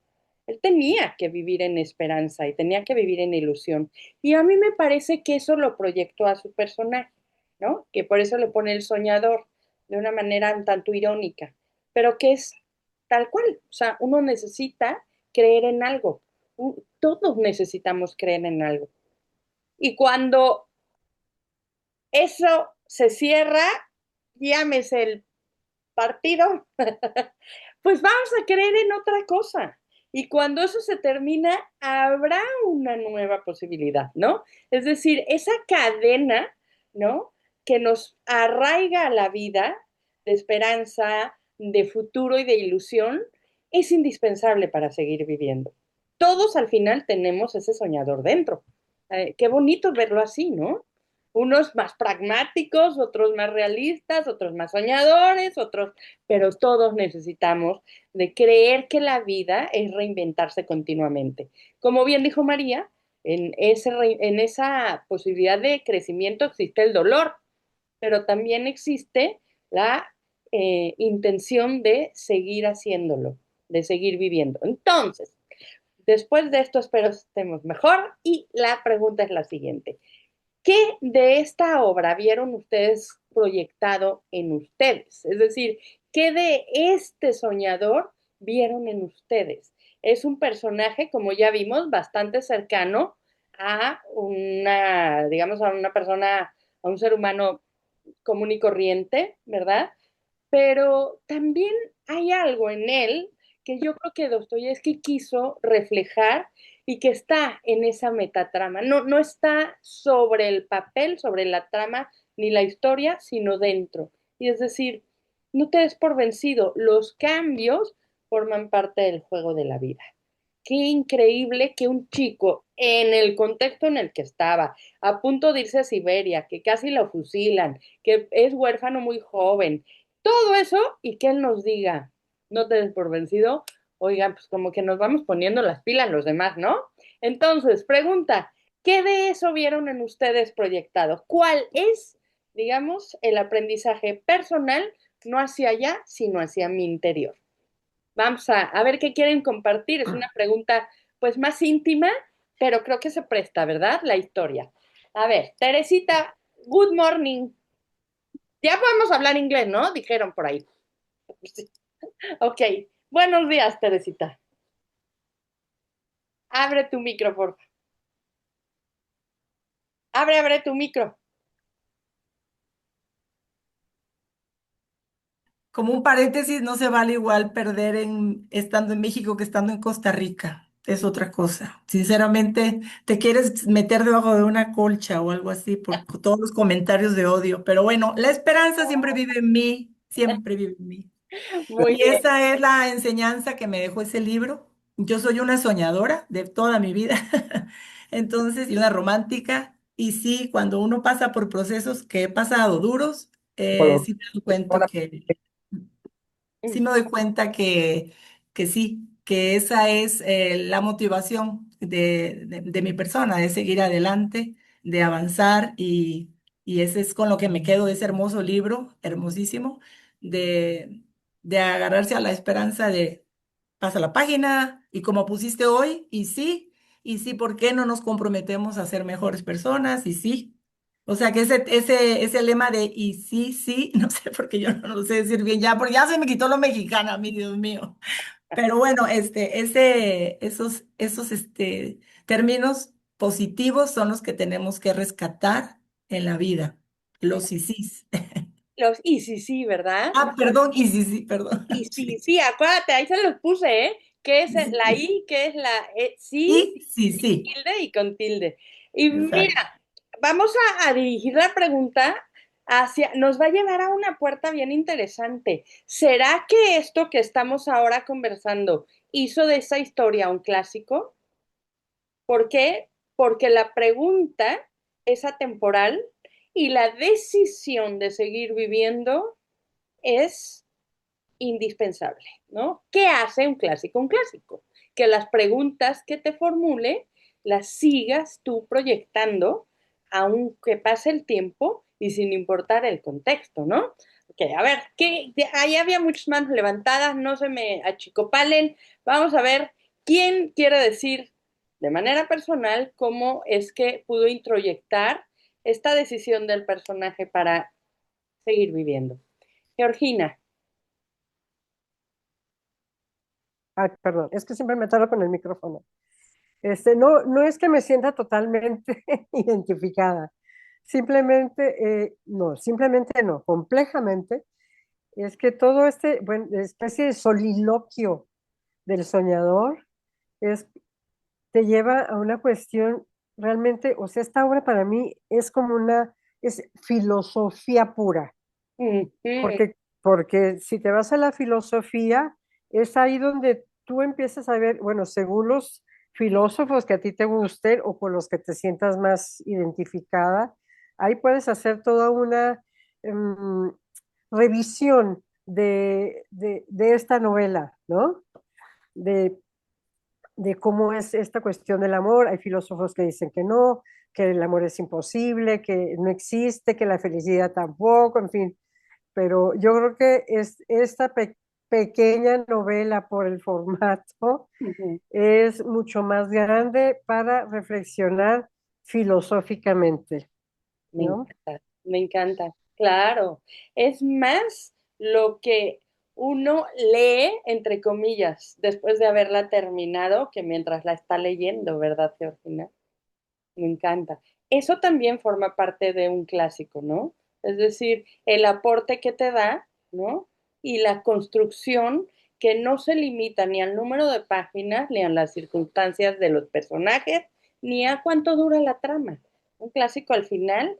él tenía que vivir en esperanza y tenía que vivir en ilusión. Y a mí me parece que eso lo proyectó a su personaje, ¿no? Que por eso le pone el soñador de una manera un tanto irónica, pero que es tal cual. O sea, uno necesita creer en algo. Todos necesitamos creer en algo. Y cuando eso se cierra, llámese el partido, pues vamos a creer en otra cosa. Y cuando eso se termina, habrá una nueva posibilidad, ¿no? Es decir, esa cadena, ¿no? Que nos arraiga a la vida de esperanza, de futuro y de ilusión, es indispensable para seguir viviendo. Todos al final tenemos ese soñador dentro. Qué bonito verlo así, ¿no? Unos más pragmáticos, otros más realistas, otros más soñadores, otros, pero todos necesitamos de creer que la vida es reinventarse continuamente. Como bien dijo María, en esa posibilidad de crecimiento existe el dolor, pero también existe la intención de seguir haciéndolo, de seguir viviendo. Entonces, después de esto espero estemos mejor y la pregunta es la siguiente. ¿Qué de esta obra vieron ustedes proyectado en ustedes? Es decir, ¿qué de este soñador vieron en ustedes? Es un personaje, como ya vimos, bastante cercano a una, digamos, a una persona, a un ser humano común y corriente, ¿verdad? Pero también hay algo en él que yo creo que Dostoyevsky quiso reflejar y que está en esa metatrama. No, no está sobre el papel, sobre la trama ni la historia, sino dentro. Y es decir, no te des por vencido, los cambios forman parte del juego de la vida. Qué increíble que un chico, en el contexto en el que estaba, a punto de irse a Siberia, que casi lo fusilan, que es huérfano muy joven, todo eso y que él nos diga, no te des por vencido, oigan, pues como que nos vamos poniendo las pilas los demás, ¿no? Entonces, pregunta, ¿qué de eso vieron en ustedes proyectado? ¿Cuál es, digamos, el aprendizaje personal, no hacia allá, sino hacia mi interior? Vamos a ver qué quieren compartir. Es una pregunta pues más íntima, pero creo que se presta, ¿verdad? La historia. A ver, Teresita, good morning. Ya podemos hablar inglés, ¿no? Dijeron por ahí. Sí. Ok. Buenos días, Teresita. Abre tu micro, por favor. Abre tu micro. Como un paréntesis, no se vale igual perder estando en México que estando en Costa Rica. Es otra cosa. Sinceramente, te quieres meter debajo de una colcha o algo así por todos los comentarios de odio. Pero bueno, la esperanza siempre vive en mí, siempre vive en mí. Muy Y bien. esa es la enseñanza que me dejó ese libro. Yo soy una soñadora de toda mi vida, entonces, y una romántica. Y sí, cuando uno pasa por procesos que he pasado duros, sí me doy cuenta sí me doy cuenta que sí, que esa es la motivación de mi persona, de seguir adelante, de avanzar y ese es con lo que me quedo de ese hermoso libro, hermosísimo, de, de agarrarse a la esperanza de pasa la página y como pusiste hoy, y sí, ¿por qué no nos comprometemos a ser mejores personas? Y sí. O sea que ese lema de y sí, sí, no sé porque yo no lo sé decir bien ya, porque ya se me quitó lo mexicano, a mí, Dios mío. Pero bueno, esos términos positivos son los que tenemos que rescatar en la vida. Los y sís. Y sí, sí, ¿verdad? Ah, perdón, y sí, sí, perdón. Y sí, Sí, sí, acuérdate, ahí se los puse, ¿eh? ¿Qué es la sí, I? ¿Qué es la sí? y sí, sí, Tilde y con tilde. Y exacto. mira, vamos a dirigir la pregunta hacia, nos va a llevar a una puerta bien interesante. ¿Será que esto que estamos ahora conversando hizo de esa historia un clásico? ¿Por qué? Porque la pregunta es atemporal y la decisión de seguir viviendo es indispensable, ¿no? ¿Qué hace un clásico? Un clásico. Que las preguntas que te formule las sigas tú proyectando aunque pase el tiempo y sin importar el contexto, ¿no? Ok, a ver, ahí había muchas manos levantadas, no se me achicopalen. Vamos a ver quién quiere decir de manera personal cómo es que pudo introyectar esta decisión del personaje para seguir viviendo. Georgina. Ay, perdón, es que siempre me tardo con el micrófono. No es que me sienta totalmente identificada, simplemente no, complejamente, es que todo bueno, especie de soliloquio del soñador es, te lleva a una cuestión realmente, o sea, esta obra para mí es como es filosofía pura, porque si te vas a la filosofía, es ahí donde tú empiezas a ver, bueno, según los filósofos que a ti te gusten o con los que te sientas más identificada, ahí puedes hacer toda una revisión de esta novela, ¿no? De, de cómo es esta cuestión del amor. Hay filósofos que dicen que no, que el amor es imposible, que no existe, que la felicidad tampoco, en fin. Pero yo creo que esta pequeña novela por el formato es mucho más grande para reflexionar filosóficamente, ¿no? Me encanta, claro. Es más lo que uno lee, entre comillas, después de haberla terminado, que mientras la está leyendo, ¿verdad, Georgina? Me encanta. Eso también forma parte de un clásico, ¿no? Es decir, el aporte que te da, ¿no? Y la construcción que no se limita ni al número de páginas, ni a las circunstancias de los personajes, ni a cuánto dura la trama. Un clásico al final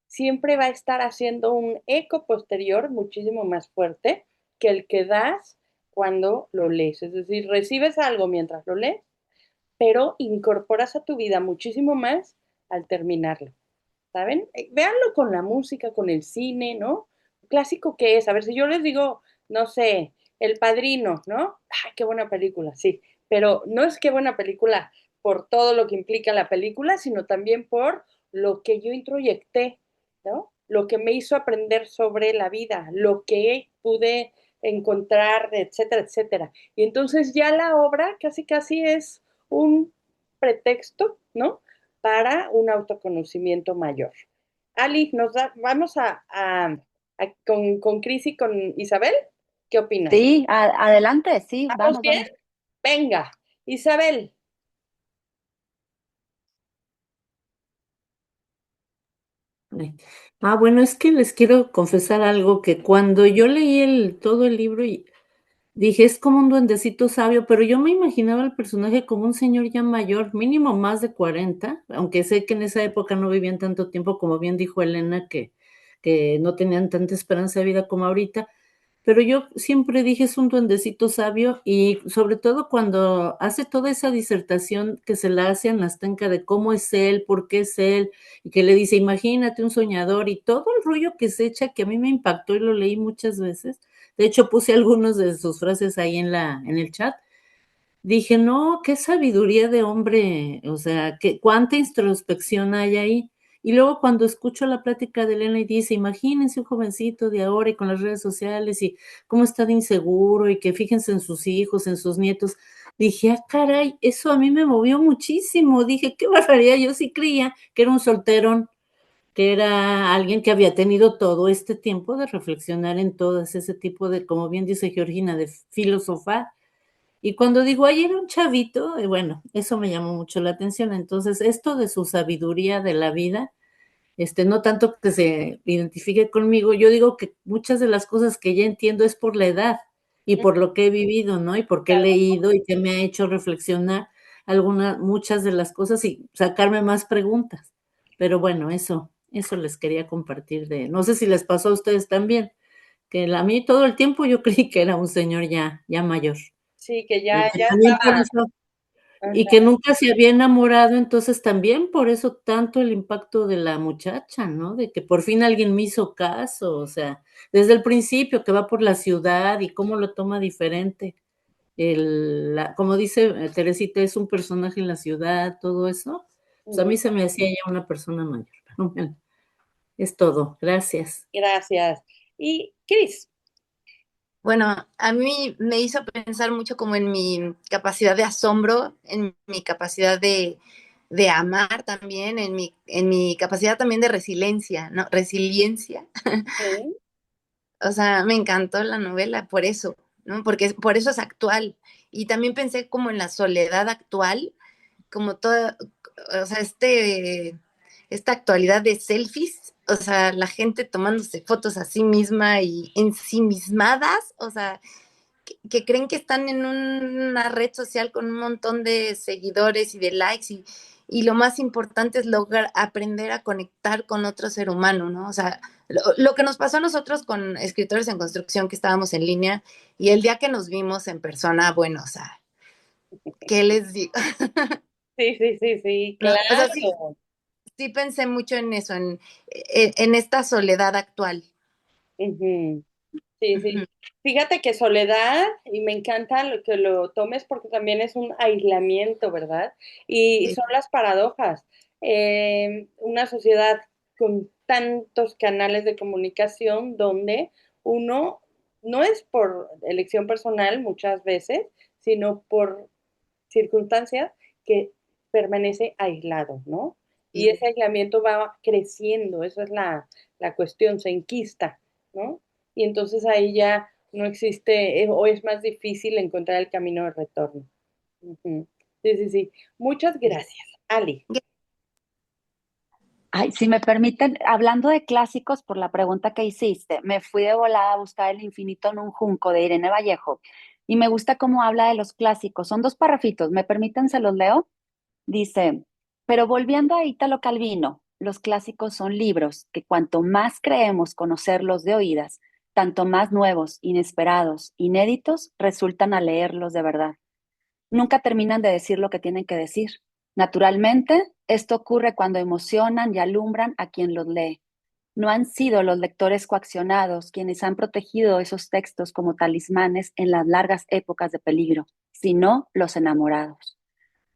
siempre va a estar haciendo un eco posterior muchísimo más fuerte que el que das cuando lo lees. Es decir, recibes algo mientras lo lees, pero incorporas a tu vida muchísimo más al terminarlo, ¿saben? Véanlo con la música, con el cine, ¿no? Clásico que es, a ver, si yo les digo, no sé, El Padrino, ¿no? ¡Ay, qué buena película! Sí, pero no es qué buena película por todo lo que implica la película, sino también por lo que yo introyecté, ¿no? Lo que me hizo aprender sobre la vida, lo que pude encontrar, etcétera, etcétera. Y entonces ya la obra casi casi es un pretexto, ¿no? Para un autoconocimiento mayor. Ali, vamos con Cris y con Isabel. ¿Qué opinas? Sí, adelante, sí, ¿Vamos vamos, bien? vamos. Venga, Isabel. Bueno, es que les quiero confesar algo, que cuando yo leí todo el libro y dije, es como un duendecito sabio, pero yo me imaginaba al personaje como un señor ya mayor, mínimo más de 40, aunque sé que en esa época no vivían tanto tiempo, como bien dijo Elena, que no tenían tanta esperanza de vida como ahorita, pero yo siempre dije, es un duendecito sabio, y sobre todo cuando hace toda esa disertación que se la hace a Nastenka de cómo es él, por qué es él, y que le dice, imagínate un soñador, y todo el rollo que se echa, que a mí me impactó y lo leí muchas veces. De hecho, puse algunas de sus frases ahí en el chat. Dije, no, qué sabiduría de hombre, o sea, cuánta introspección hay ahí. Y luego cuando escucho la plática de Elena y dice, imagínense un jovencito de ahora y con las redes sociales y cómo está de inseguro y que fíjense en sus hijos, en sus nietos, dije, caray, eso a mí me movió muchísimo. Dije, qué barbaridad, yo sí creía que era un solterón, que era alguien que había tenido todo este tiempo de reflexionar en todo ese tipo de, como bien dice Georgina, de filosofar. Y cuando digo, ay, era un chavito, bueno, eso me llamó mucho la atención. Entonces, esto de su sabiduría de la vida, no tanto que se identifique conmigo, yo digo que muchas de las cosas que ya entiendo es por la edad y por lo que he vivido, ¿no? Y porque he leído y que me ha hecho reflexionar muchas de las cosas y sacarme más preguntas. Pero bueno, eso les quería compartir no sé si les pasó a ustedes también, que a mí todo el tiempo yo creí que era un señor ya mayor. Sí, que Y ya que también por estaba. eso, y que nunca se había enamorado, entonces también por eso tanto el impacto de la muchacha, ¿no? De que por fin alguien me hizo caso, o sea, desde el principio que va por la ciudad y cómo lo toma diferente. Como dice Teresita, es un personaje en la ciudad, todo eso, pues a mí se me hacía ya una persona mayor. Bueno, es todo. Gracias. Gracias. Y Cris, Bueno, a mí me hizo pensar mucho como en mi capacidad de asombro, en mi capacidad de amar también, en mi capacidad también de resiliencia, ¿no? Resiliencia. ¿sí? O sea, me encantó la novela por eso, ¿no? Porque por eso es actual. Y también pensé como en la soledad actual, como toda, o sea, esta actualidad de selfies, o sea, la gente tomándose fotos a sí misma y ensimismadas, o sea, que creen que están en una red social con un montón de seguidores y de likes y lo más importante es lograr aprender a conectar con otro ser humano, ¿no? O sea, lo que nos pasó a nosotros con escritores en construcción que estábamos en línea y el día que nos vimos en persona, bueno, o sea, ¿qué les digo? Sí, sí, sí, sí, ¿No? O sea, sí, claro. sí pensé mucho en eso, en esta soledad actual. Ujú. Sí, sí. Ujú. Fíjate que soledad, y me encanta lo que lo tomes porque también es un aislamiento, ¿verdad? Y Sí. son las paradojas. Una sociedad con tantos canales de comunicación donde uno no es por elección personal muchas veces, sino por circunstancias que permanece aislado, ¿no? Y Sí. ese aislamiento va creciendo, esa es la cuestión, se enquista, ¿no? Y entonces ahí ya no existe, o es más difícil encontrar el camino de retorno. Ujú. Sí, sí, sí. Muchas gracias, Ali. Ay, si me permiten, hablando de clásicos, por la pregunta que hiciste, me fui de volada a buscar El infinito en un junco de Irene Vallejo y me gusta cómo habla de los clásicos. Son dos parrafitos, ¿me permiten? Se los leo. Dice, pero volviendo a Italo Calvino, los clásicos son libros que cuanto más creemos conocerlos de oídas, tanto más nuevos, inesperados, inéditos resultan al leerlos de verdad. Nunca terminan de decir lo que tienen que decir. Naturalmente, esto ocurre cuando emocionan y alumbran a quien los lee. No han sido los lectores coaccionados quienes han protegido esos textos como talismanes en las largas épocas de peligro, sino los enamorados.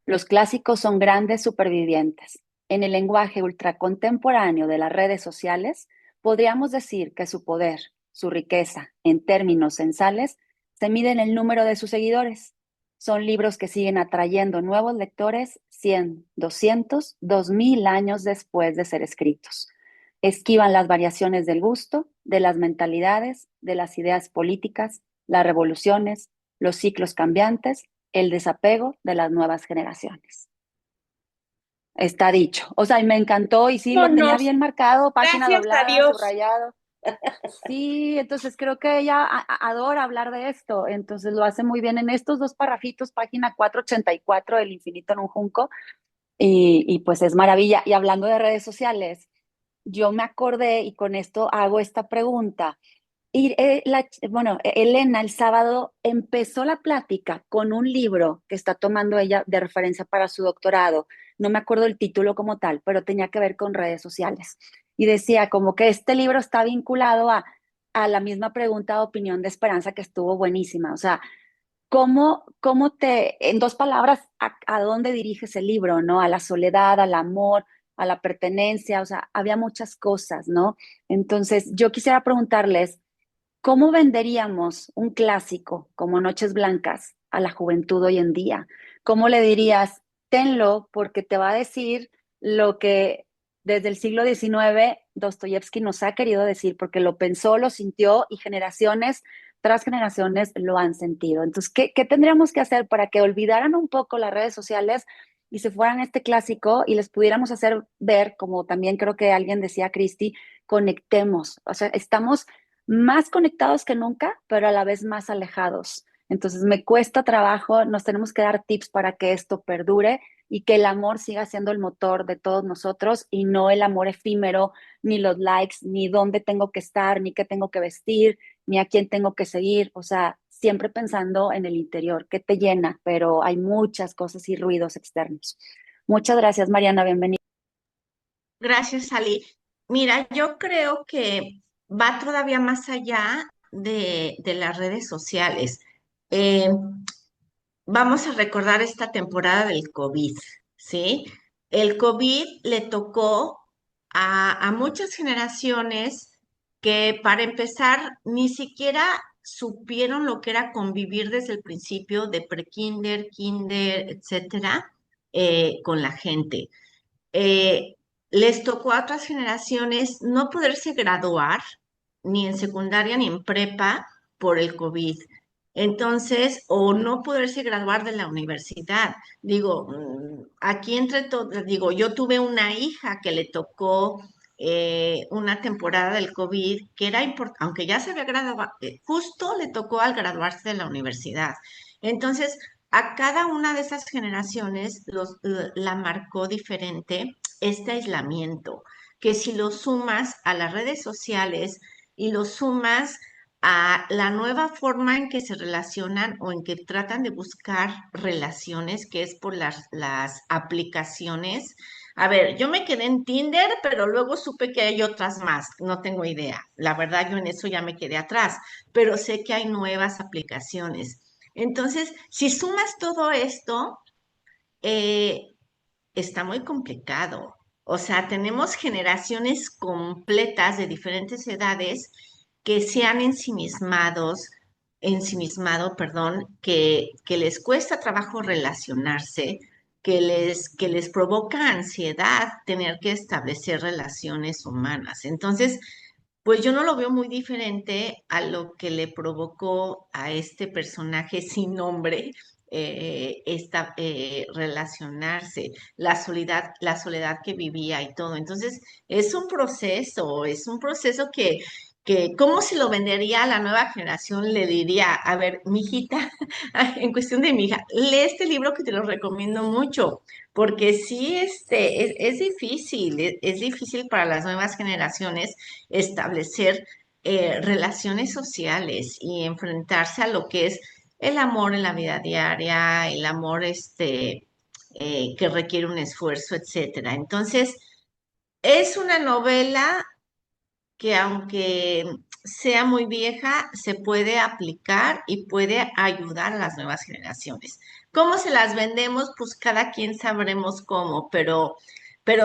Los clásicos son grandes supervivientes. En el lenguaje ultracontemporáneo de las redes sociales, podríamos decir que su poder, su riqueza, en términos censales, se mide en el número de sus seguidores. Son libros que siguen atrayendo nuevos lectores 100, 200, 2000 años después de ser escritos. Esquivan las variaciones del gusto, de las mentalidades, de las ideas políticas, las revoluciones, los ciclos cambiantes, el desapego de las nuevas generaciones. Está dicho. O sea, y me encantó y sí, No lo tenía nos, bien marcado, página gracias a doblada, Dios. subrayado. Sí, entonces creo que ella adora hablar de esto, entonces lo hace muy bien en estos dos parrafitos, página 484 del infinito en un junco, y pues es maravilla. Y hablando de redes sociales, yo me acordé y con esto hago esta pregunta. Y bueno, Elena el sábado empezó la plática con un libro que está tomando ella de referencia para su doctorado. No me acuerdo el título como tal, pero tenía que ver con redes sociales. Y decía como que este libro está vinculado a la misma pregunta de opinión de Esperanza que estuvo buenísima. O sea, ¿cómo en dos palabras, a dónde diriges el libro, ¿no? A la soledad, al amor, a la pertenencia, o sea, había muchas cosas, ¿no? Entonces, yo quisiera preguntarles, ¿cómo venderíamos un clásico como Noches Blancas a la juventud hoy en día? ¿Cómo le dirías, tenlo porque te va a decir lo que desde el siglo XIX Dostoyevsky nos ha querido decir, porque lo pensó, lo sintió y generaciones tras generaciones lo han sentido? Entonces, ¿qué tendríamos que hacer para que olvidaran un poco las redes sociales y se fueran a este clásico y les pudiéramos hacer ver, como también creo que alguien decía, Cristi, conectemos? O sea, estamos más conectados que nunca, pero a la vez más alejados. Entonces me cuesta trabajo, nos tenemos que dar tips para que esto perdure y que el amor siga siendo el motor de todos nosotros y no el amor efímero, ni los likes, ni dónde tengo que estar, ni qué tengo que vestir, ni a quién tengo que seguir. O sea, siempre pensando en el interior, que te llena, pero hay muchas cosas y ruidos externos. Muchas gracias, Mariana, bienvenida. Gracias, Ali. Mira, yo creo que va todavía más allá de las redes sociales. Eh, Vamos a recordar esta temporada del COVID, ¿sí? El COVID le tocó a muchas generaciones que para empezar ni siquiera supieron lo que era convivir desde el principio de prekinder, kinder, etcétera, con la gente. Eh, Les tocó a otras generaciones no poderse graduar ni en secundaria ni en prepa por el COVID. Entonces, o no poderse graduar de la universidad. Digo, aquí entre todos, digo, yo tuve una hija que le tocó una temporada del COVID que era importante, aunque ya se había graduado, justo le tocó al graduarse de la universidad. Entonces, a cada una de esas generaciones la marcó diferente este aislamiento, que si lo sumas a las redes sociales y lo sumas a la nueva forma en que se relacionan o en que tratan de buscar relaciones, que es por las aplicaciones. A ver, yo me quedé en Tinder, pero luego supe que hay otras más, no tengo idea. La verdad, yo en eso ya me quedé atrás, pero sé que hay nuevas aplicaciones. Entonces, si sumas todo esto, eh, está muy complicado. O sea, tenemos generaciones completas de diferentes edades que se han ensimismado, perdón, que les cuesta trabajo relacionarse, que les provoca ansiedad tener que establecer relaciones humanas. Entonces, pues yo no lo veo muy diferente a lo que le provocó a este personaje sin nombre relacionarse, la soledad que vivía y todo. Entonces, es un proceso que ¿cómo se lo vendería a la nueva generación? Le diría, a ver, mijita, en cuestión de mi hija, lee este libro que te lo recomiendo mucho, porque sí, es difícil, es difícil para las nuevas generaciones establecer relaciones sociales y enfrentarse a lo que es el amor en la vida diaria, el amor que requiere un esfuerzo, etcétera. Entonces, es una novela que aunque sea muy vieja, se puede aplicar y puede ayudar a las nuevas generaciones. ¿Cómo se las vendemos? Pues cada quien sabremos cómo, pero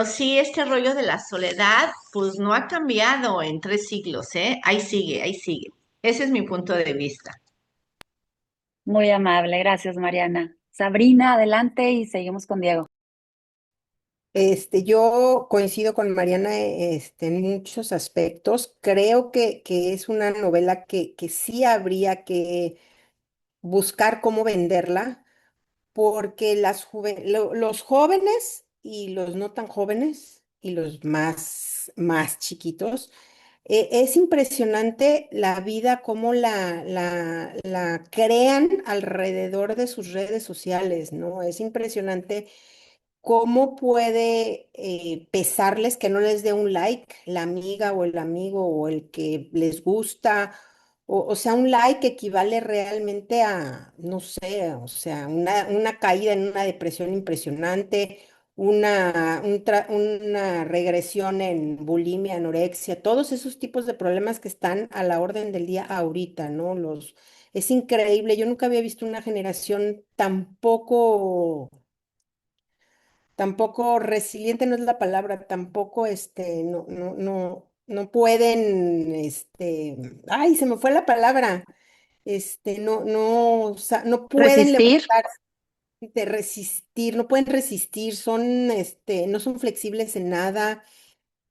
sí este rollo de la soledad, pues no ha cambiado en 3 siglos, ¿eh? Ahí sigue, ahí sigue. Ese es mi punto de vista. Muy amable, gracias, Mariana. Sabrina, adelante y seguimos con Diego. Yo coincido con Mariana, en muchos aspectos. Creo que es una novela que sí habría que buscar cómo venderla, porque los jóvenes y los no tan jóvenes y los más chiquitos, es impresionante la vida, cómo la crean alrededor de sus redes sociales, ¿no? Es impresionante cómo puede pesarles que no les dé un like la amiga o el amigo o el que les gusta. O sea, un like equivale realmente a, no sé, o sea, una caída en una depresión impresionante, una regresión en bulimia, anorexia, todos esos tipos de problemas que están a la orden del día ahorita, ¿no? Es increíble, yo nunca había visto una generación tampoco resiliente no es la palabra, tampoco no pueden, ay, se me fue la palabra, no pueden Resistir. levantarse de resistir, no pueden resistir, no son flexibles en nada.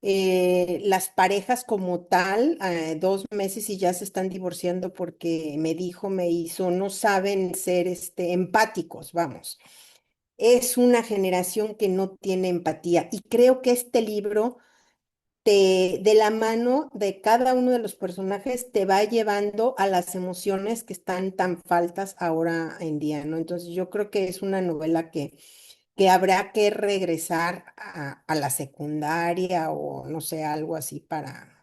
Las parejas como tal, 2 meses y ya se están divorciando porque me hizo, no saben ser, empáticos, vamos. Es una generación que no tiene empatía y creo que este libro de la mano de cada uno de los personajes te va llevando a las emociones que están tan faltas ahora en día, ¿no? Entonces yo creo que es una novela que habrá que regresar a la secundaria o no sé, algo así para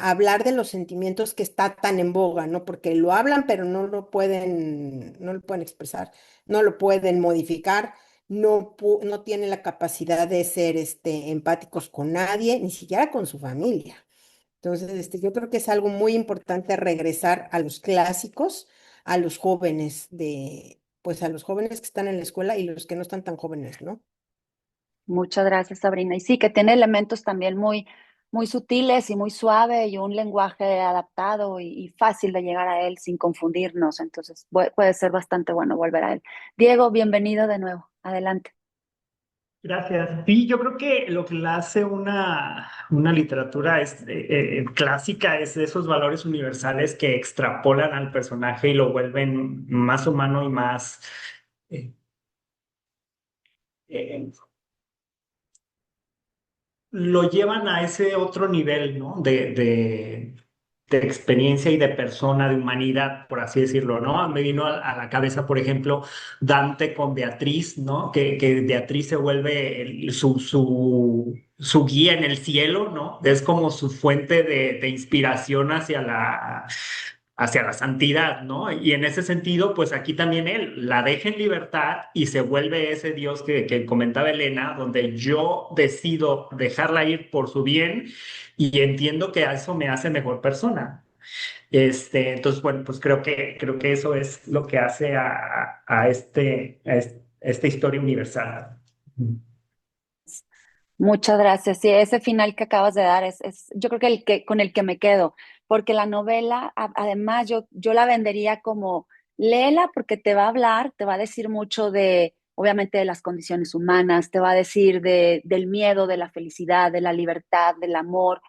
hablar de los sentimientos que está tan en boga, ¿no? Porque lo hablan, pero no lo pueden expresar, no lo pueden modificar, no tienen la capacidad de ser empáticos con nadie, ni siquiera con su familia. Entonces, yo creo que es algo muy importante regresar a los clásicos, a los jóvenes pues a los jóvenes que están en la escuela y los que no están tan jóvenes, ¿no? Muchas gracias, Sabrina. Y sí, que tiene elementos también muy, muy sutiles y muy suave y un lenguaje adaptado y fácil de llegar a él sin confundirnos. Entonces, puede ser bastante bueno volver a él. Diego, bienvenido de nuevo. Adelante. Gracias. Sí, yo creo que lo que la hace una literatura clásica es esos valores universales que extrapolan al personaje y lo vuelven más humano y más... eh, eh, lo llevan a ese otro nivel, ¿no? De experiencia y de persona, de humanidad, por así decirlo, ¿no? Me vino a la cabeza, por ejemplo, Dante con Beatriz, ¿no? Que Beatriz se vuelve su guía en el cielo, ¿no? Es como su fuente de inspiración hacia la santidad, ¿no? Y en ese sentido, pues aquí también él la deja en libertad y se vuelve ese Dios que comentaba Elena, donde yo decido dejarla ir por su bien y entiendo que a eso me hace mejor persona. Entonces, bueno, pues creo que eso es lo que hace esta historia universal. Muchas gracias. Sí, ese final que acabas de dar yo creo que con el que me quedo, porque la novela, además, yo la vendería como, léela porque te va a hablar, te va a decir mucho de, obviamente, de las condiciones humanas, te va a decir del miedo, de la felicidad, de la libertad, del amor,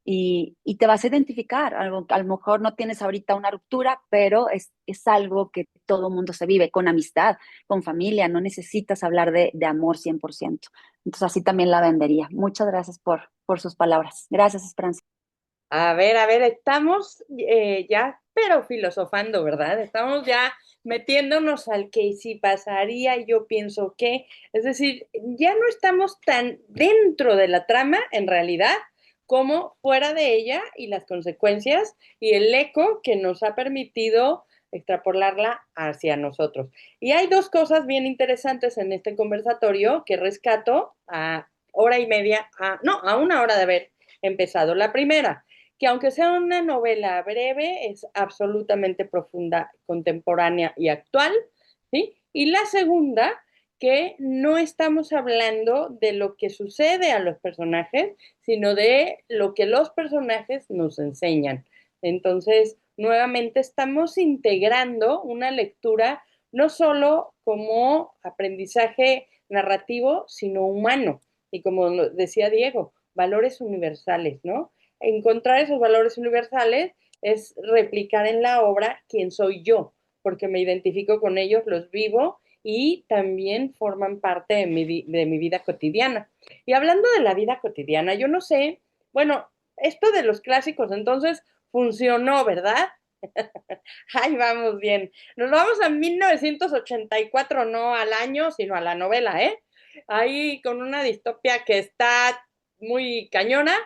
y te vas a identificar. A lo mejor no tienes ahorita una ruptura, pero es algo que todo mundo se vive, con amistad, con familia, no necesitas hablar de amor 100%. Entonces así también la vendería. Muchas gracias por sus palabras. Gracias, Esperanza. A ver, estamos ya, pero filosofando, ¿verdad? Estamos ya metiéndonos al que si pasaría, yo pienso que, es decir, ya no estamos tan dentro de la trama, en realidad, como fuera de ella y las consecuencias y el eco que nos ha permitido extrapolarla hacia nosotros. Y hay dos cosas bien interesantes en este conversatorio que rescato a hora y media, no, a una hora de haber empezado. La primera, que aunque sea una novela breve, es absolutamente profunda, contemporánea y actual, ¿sí? Y la segunda, que no estamos hablando de lo que sucede a los personajes, sino de lo que los personajes nos enseñan. Entonces, nuevamente estamos integrando una lectura no solo como aprendizaje narrativo, sino humano. Y como decía Diego, valores universales, ¿no? Encontrar esos valores universales es replicar en la obra quién soy yo, porque me identifico con ellos, los vivo y también forman parte de mi vida cotidiana. Y hablando de la vida cotidiana, yo no sé, bueno, esto de los clásicos entonces funcionó, ¿verdad? Ahí vamos bien. Nos vamos a 1984, no al año, sino a la novela, ¿eh? Ahí con una distopia que está muy cañona,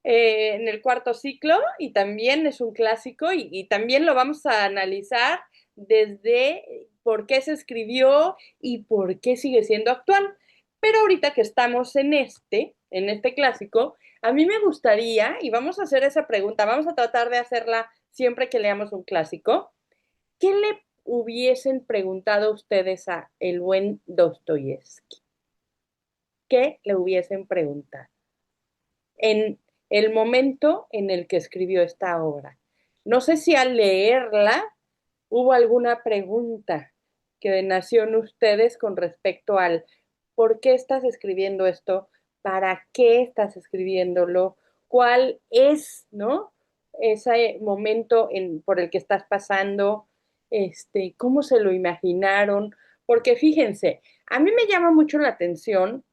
en el cuarto ciclo y también es un clásico y también lo vamos a analizar desde por qué se escribió y por qué sigue siendo actual. Pero ahorita que estamos en este clásico, a mí me gustaría, y vamos a hacer esa pregunta, vamos a tratar de hacerla siempre que leamos un clásico, ¿qué le hubiesen preguntado ustedes a el buen Dostoyevsky? ¿Qué le hubiesen preguntado en el momento en el que escribió esta obra? No sé si al leerla hubo alguna pregunta que nació en ustedes con respecto al por qué estás escribiendo esto, para qué estás escribiéndolo, cuál es, ¿no? Ese momento por el que estás pasando, cómo se lo imaginaron, porque fíjense, a mí me llama mucho la atención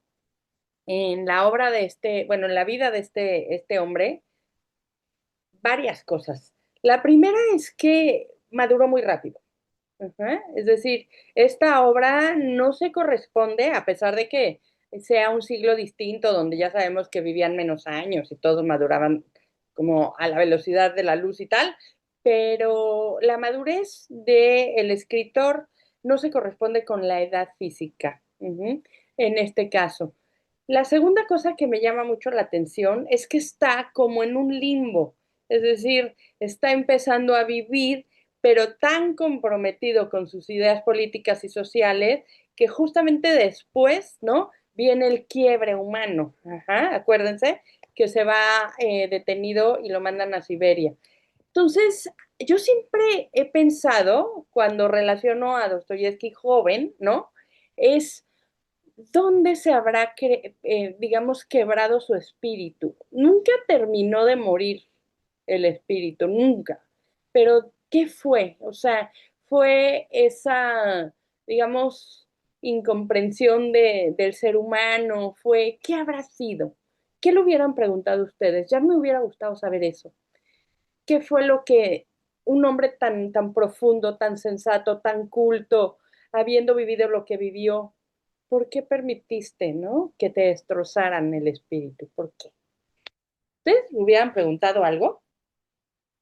en la obra de bueno, en la vida de este hombre, varias cosas. La primera es que maduró muy rápido. Ajá. Es decir, esta obra no se corresponde, a pesar de que sea un siglo distinto, donde ya sabemos que vivían menos años y todos maduraban como a la velocidad de la luz y tal, pero la madurez del escritor no se corresponde con la edad física, en este caso. La segunda cosa que me llama mucho la atención es que está como en un limbo, es decir, está empezando a vivir pero tan comprometido con sus ideas políticas y sociales que justamente después, ¿no? viene el quiebre humano. Ajá, acuérdense que se va detenido y lo mandan a Siberia. Entonces, yo siempre he pensado, cuando relaciono a Dostoyevsky joven, ¿no? Es dónde se habrá, digamos, quebrado su espíritu. Nunca terminó de morir el espíritu, nunca. Pero, ¿qué fue? O sea, fue esa, digamos, incomprensión del ser humano, fue, ¿qué habrá sido? ¿Qué le hubieran preguntado ustedes? Ya me hubiera gustado saber eso. ¿Qué fue lo que un hombre tan profundo, tan sensato, tan culto, habiendo vivido lo que vivió, ¿por qué permitiste, no, que te destrozaran el espíritu? ¿Por qué? ¿Ustedes me hubieran preguntado algo?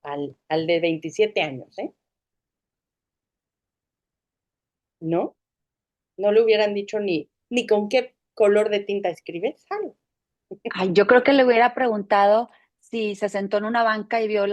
Al de 27 años, ¿eh? ¿No? No le hubieran dicho ni con qué color de tinta escribes algo. Ay, yo creo que le hubiera preguntado si se sentó en una banca y vio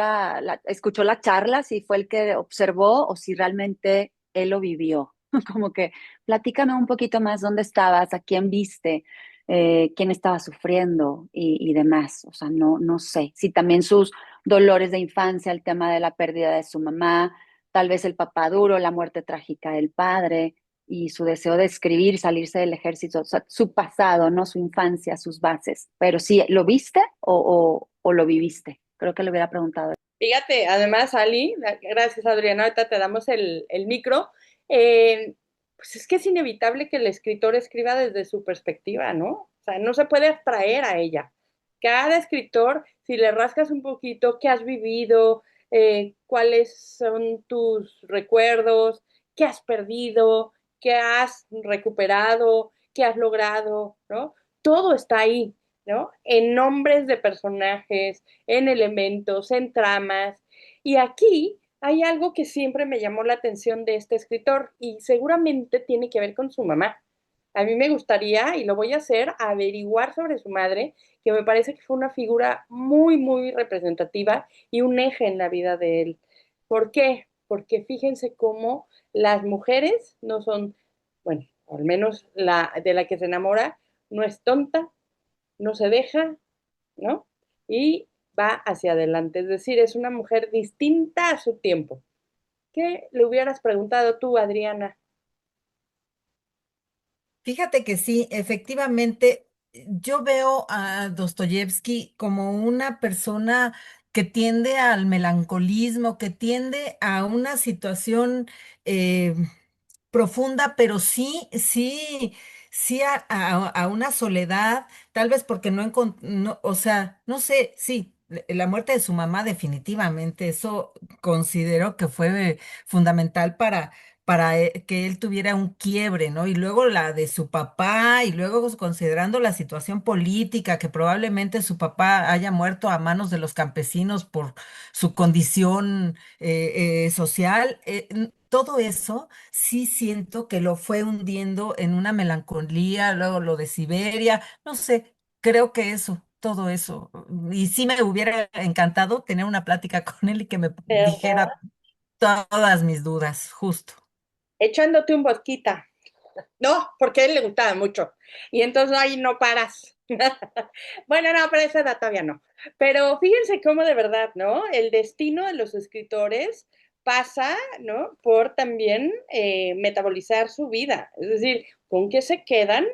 escuchó la charla, si fue el que observó o si realmente él lo vivió. Como que platícame un poquito más dónde estabas, a quién viste, quién estaba sufriendo y demás. O sea, no sé. Si también sus dolores de infancia, el tema de la pérdida de su mamá, tal vez el papá duro, la muerte trágica del padre y su deseo de escribir, salirse del ejército, o sea, su pasado, ¿no? Su infancia, sus bases. Pero sí, ¿lo viste o lo viviste? Creo que le hubiera preguntado. Fíjate, además, Ali, gracias Adriana, ahorita te damos el micro. Pues es que es inevitable que el escritor escriba desde su perspectiva, ¿no? O sea, no se puede abstraer a ella. Cada escritor, si le rascas un poquito, qué has vivido, cuáles son tus recuerdos, qué has perdido, qué has recuperado, qué has logrado, ¿no? Todo está ahí, ¿no? En nombres de personajes, en elementos, en tramas. Y aquí hay algo que siempre me llamó la atención de este escritor y seguramente tiene que ver con su mamá. A mí me gustaría, y lo voy a hacer, averiguar sobre su madre, que me parece que fue una figura muy representativa y un eje en la vida de él. ¿Por qué? Porque fíjense cómo las mujeres no son, bueno, al menos la de la que se enamora, no es tonta, no se deja, ¿no? Y va hacia adelante, es decir, es una mujer distinta a su tiempo. ¿Qué le hubieras preguntado tú, Adriana? Fíjate que sí, efectivamente, yo veo a Dostoyevsky como una persona que tiende al melancolismo, que tiende a una situación eh, profunda, pero sí a una soledad, tal vez porque no, o sea, no sé, sí, la muerte de su mamá definitivamente, eso considero que fue fundamental para que él tuviera un quiebre, ¿no? Y luego la de su papá, y luego considerando la situación política, que probablemente su papá haya muerto a manos de los campesinos por su condición social, todo eso sí siento que lo fue hundiendo en una melancolía, luego lo de Siberia, no sé, creo que eso, todo eso. Y sí me hubiera encantado tener una plática con él y que me ¿Verdad? dijera todas mis dudas, justo. Echándote un bosquita. No, porque a él le gustaba mucho. Y entonces ahí no paras. Bueno, no, pero esa edad todavía no. Pero fíjense cómo de verdad, ¿no? El destino de los escritores pasa, ¿no? Por también metabolizar su vida. Es decir, ¿con qué se quedan?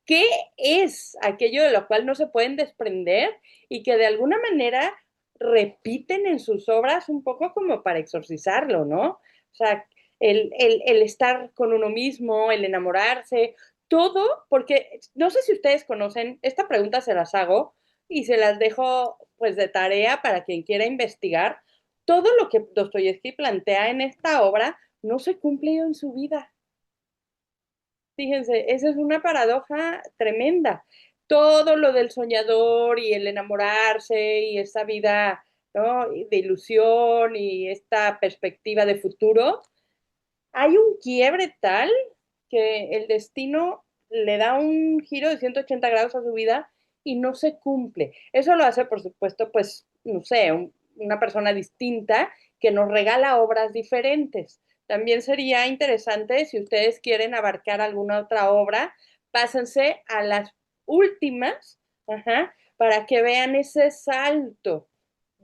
¿Qué es aquello de lo cual no se pueden desprender y que de alguna manera repiten en sus obras un poco como para exorcizarlo, ¿no? O sea, el estar con uno mismo, el enamorarse, todo, porque no sé si ustedes conocen, esta pregunta se las hago y se las dejo pues de tarea para quien quiera investigar. Todo lo que Dostoyevsky plantea en esta obra no se cumple en su vida. Fíjense, esa es una paradoja tremenda. Todo lo del soñador y el enamorarse y esa vida, ¿no? De ilusión y esta perspectiva de futuro, hay un quiebre tal que el destino le da un giro de 180 grados a su vida y no se cumple. Eso lo hace, por supuesto, pues, no sé, una persona distinta que nos regala obras diferentes. También sería interesante si ustedes quieren abarcar alguna otra obra pásense a las últimas, para que vean ese salto,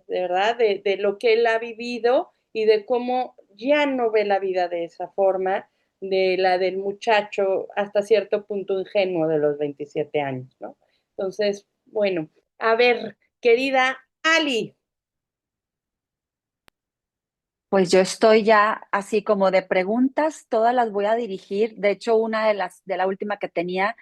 de verdad, de lo que él ha vivido y de cómo ya no ve la vida de esa forma, de la del muchacho hasta cierto punto ingenuo de los 27 años, ¿no? Entonces, bueno, a ver, querida Ali. Pues yo estoy ya así como de preguntas, todas las voy a dirigir. De hecho, una de la última que tenía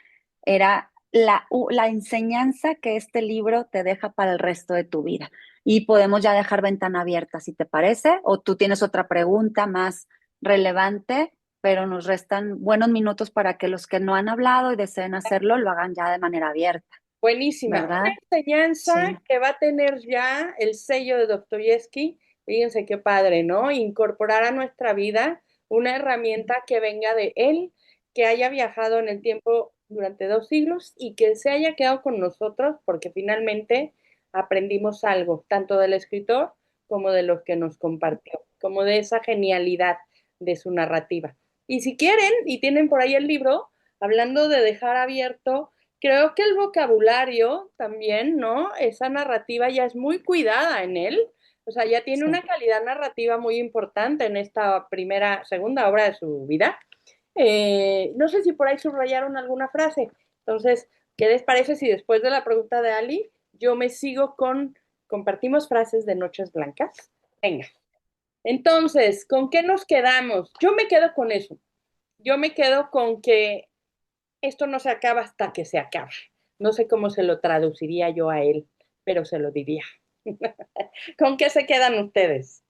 era la enseñanza que este libro te deja para el resto de tu vida. Y podemos ya dejar ventana abierta, si te parece, o tú tienes otra pregunta más relevante, pero nos restan buenos minutos para que los que no han hablado y deseen hacerlo lo hagan ya de manera abierta. Buenísima. ¿Verdad? Una enseñanza Sí. que va a tener ya el sello de Dostoyevsky. Fíjense qué padre, ¿no? Incorporar a nuestra vida una herramienta que venga de él, que haya viajado en el tiempo durante 2 siglos y que se haya quedado con nosotros, porque finalmente aprendimos algo, tanto del escritor como de los que nos compartió, como de esa genialidad de su narrativa. Y si quieren, y tienen por ahí el libro, hablando de dejar abierto, creo que el vocabulario también, ¿no? Esa narrativa ya es muy cuidada en él, o sea, ya tiene una calidad narrativa muy importante en esta segunda obra de su vida. No sé si por ahí subrayaron alguna frase. Entonces, ¿qué les parece si después de la pregunta de Ali, yo me sigo compartimos frases de Noches Blancas? Venga. Entonces, ¿con qué nos quedamos? Yo me quedo con eso. Yo me quedo con que esto no se acaba hasta que se acaba. No sé cómo se lo traduciría yo a él, pero se lo diría. ¿Con qué se quedan ustedes?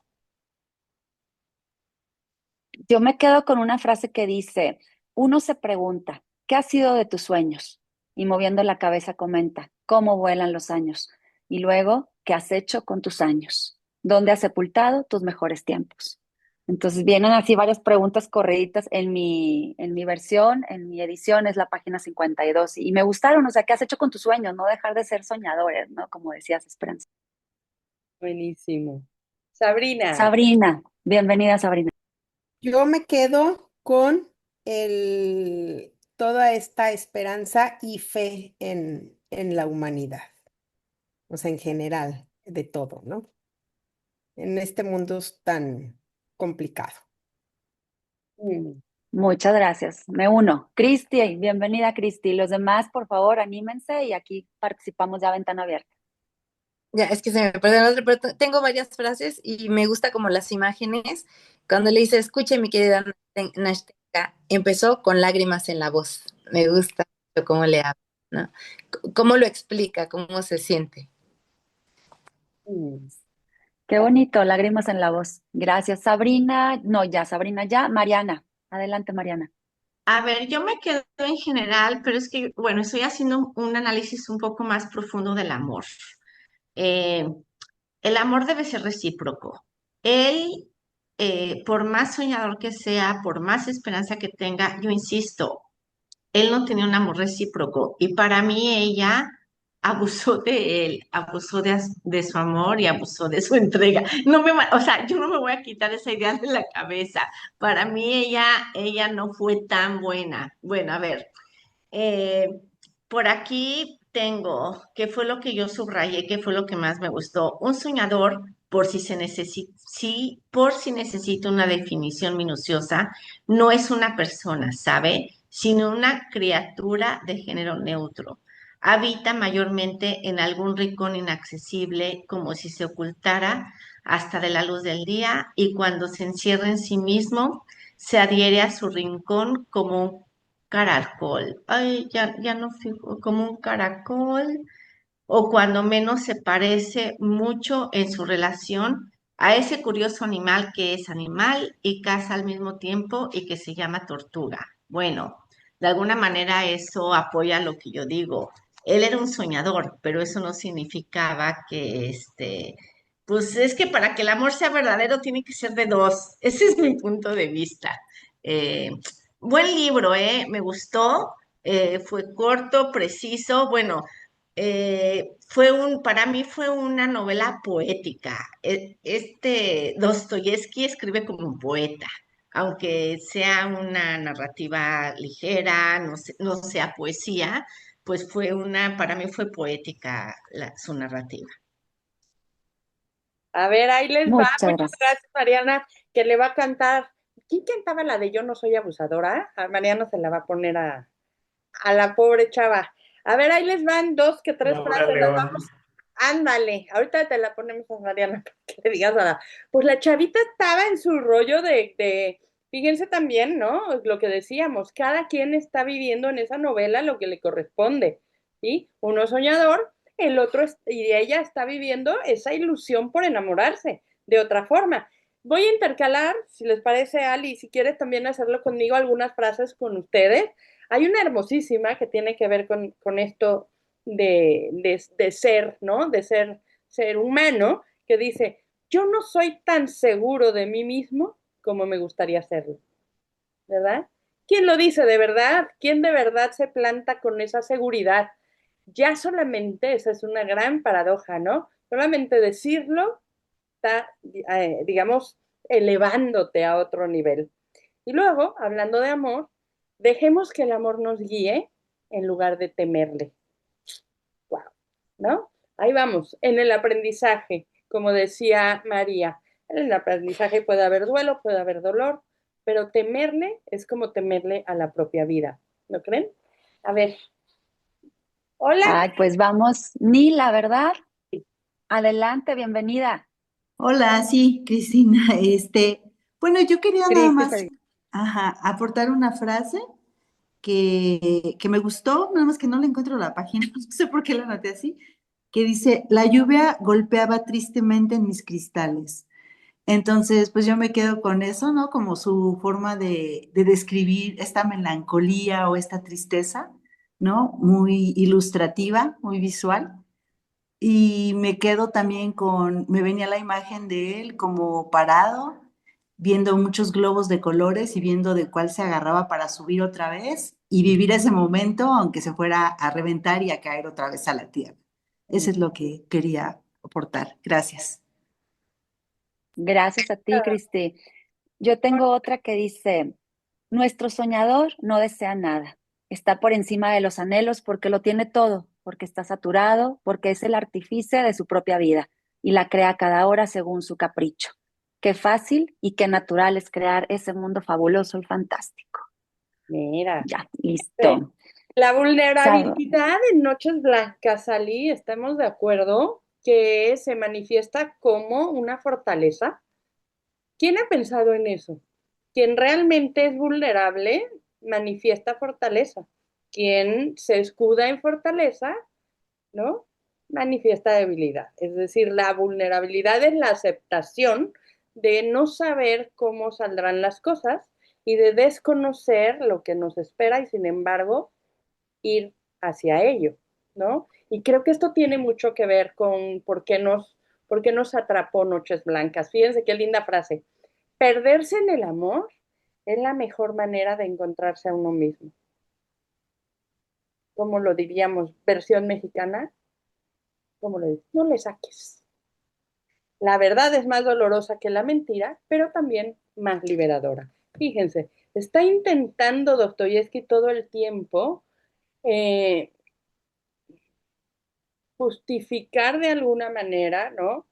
Yo me quedo con una frase que dice, uno se pregunta, ¿qué ha sido de tus sueños? Y moviendo la cabeza comenta, ¿cómo vuelan los años? Y luego, ¿qué has hecho con tus años? ¿Dónde has sepultado tus mejores tiempos? Entonces vienen así varias preguntas corriditas en mi versión, en mi edición es la página 52 y me gustaron, o sea, ¿qué has hecho con tus sueños? No dejar de ser soñadores, ¿no? Como decías, Esperanza. Buenísimo. Sabrina. Sabrina, bienvenida Sabrina. Yo me quedo con toda esta esperanza y fe en la humanidad, o sea, en general, de todo, ¿no? En este mundo tan complicado. Muchas gracias. Me uno. Cristi, bienvenida Cristi. Los demás, por favor, anímense y aquí participamos ya a ventana abierta. Ya, es que se me perdió el otro, pero tengo varias frases y me gusta como las imágenes. Cuando le dice, escuche mi querida Nashtenka, empezó con lágrimas en la voz. Me gusta mucho cómo le habla, ¿no? Cómo lo explica, cómo se siente. Qué bonito, lágrimas en la voz. Gracias, Sabrina. No, ya, Sabrina, ya. Mariana, adelante, Mariana. A ver, yo me quedo en general, pero es que, bueno, estoy haciendo un análisis un poco más profundo del amor. Eh, el amor debe ser recíproco. Él, por más soñador que sea, por más esperanza que tenga, yo insisto, él no tenía un amor recíproco y para mí ella abusó de él, abusó de su amor y abusó de su entrega. O sea, yo no me voy a quitar esa idea de la cabeza. Para mí ella no fue tan buena. Bueno, a ver, eh, por aquí tengo, ¿qué fue lo que yo subrayé? ¿Qué fue lo que más me gustó? Un soñador, por si se necesita, sí, por si necesita una definición minuciosa, no es una persona, ¿sabe? Sino una criatura de género neutro. Habita mayormente en algún rincón inaccesible, como si se ocultara hasta de la luz del día, y cuando se encierra en sí mismo, se adhiere a su rincón como un caracol. Ay, ya no fijo, como un caracol, o cuando menos se parece mucho en su relación a ese curioso animal que es animal y caza al mismo tiempo y que se llama tortuga. Bueno, de alguna manera eso apoya lo que yo digo. Él era un soñador, pero eso no significaba que pues es que para que el amor sea verdadero tiene que ser de dos. Ese es mi punto de vista. Eh, Buen libro, me gustó. Fue corto, preciso. Bueno, para mí fue una novela poética. Dostoyevsky escribe como un poeta. aunque sea una narrativa ligera, no sea poesía, pues para mí fue poética su narrativa. A ver, ahí les va. Muchas Muchas gracias. gracias, Mariana, que le va a cantar. ¿Quién cantaba la de Yo no soy abusadora? A Mariana se la va a poner a la pobre chava. A ver, ahí les van dos que tres Laura frases. Las León. vamos. Ándale, ahorita te la ponemos a Mariana para que le digas a la. Pues la chavita estaba en su rollo fíjense también, ¿no? Lo que decíamos, cada quien está viviendo en esa novela lo que le corresponde, ¿sí? Uno es soñador, el otro y ella está viviendo esa ilusión por enamorarse de otra forma. Voy a intercalar, si les parece, Ali, si quieres también hacerlo conmigo, algunas frases con ustedes. Hay una hermosísima que tiene que ver con esto de ser, ¿no? De ser humano, que dice, yo no soy tan seguro de mí mismo como me gustaría serlo, ¿verdad? ¿Quién lo dice de verdad? ¿Quién de verdad se planta con esa seguridad? Ya solamente, esa es una gran paradoja, ¿no? Solamente decirlo está, digamos, elevándote a otro nivel. Y luego, hablando de amor, dejemos que el amor nos guíe en lugar de temerle. Wow, ¿no? Ahí vamos, en el aprendizaje, como decía María, en el aprendizaje puede haber duelo, puede haber dolor, pero temerle es como temerle a la propia vida, ¿no creen? A ver, hola. Ay, pues vamos, Nila, ¿verdad? Adelante, bienvenida. Hola, sí, Cristina. Bueno, yo quería nada más, Christopher. aportar una frase que me gustó, nada más que no le encuentro la página, no sé por qué la anoté así, que dice, la lluvia golpeaba tristemente en mis cristales. Entonces, pues yo me quedo con eso, ¿no? Como su forma de describir esta melancolía o esta tristeza, ¿no? Muy ilustrativa, muy visual. Y me quedo también me venía la imagen de él como parado, viendo muchos globos de colores y viendo de cuál se agarraba para subir otra vez y vivir ese momento, aunque se fuera a reventar y a caer otra vez a la tierra. Eso es lo que quería aportar. Gracias. Gracias a ti, Cristi. Yo tengo otra que dice, nuestro soñador no desea nada, está por encima de los anhelos porque lo tiene todo, porque está saturado, porque es el artífice de su propia vida y la crea cada hora según su capricho. Qué fácil y qué natural es crear ese mundo fabuloso y fantástico. Mira, Ya, listo. la Sab- vulnerabilidad en Noches Blancas, Ali, estamos de acuerdo que se manifiesta como una fortaleza. ¿Quién ha pensado en eso? Quien realmente es vulnerable manifiesta fortaleza. Quien se escuda en fortaleza, ¿no? Manifiesta debilidad. Es decir, la vulnerabilidad es la aceptación de no saber cómo saldrán las cosas y de desconocer lo que nos espera y sin embargo ir hacia ello, ¿no? Y creo que esto tiene mucho que ver con por qué nos atrapó Noches Blancas. Fíjense qué linda frase. Perderse en el amor es la mejor manera de encontrarse a uno mismo. ¿Cómo lo diríamos? Versión mexicana. ¿Cómo lo diríamos? No le saques. La verdad es más dolorosa que la mentira, pero también más liberadora. Fíjense, está intentando Dostoyevsky todo el tiempo eh, justificar de alguna manera, ¿no?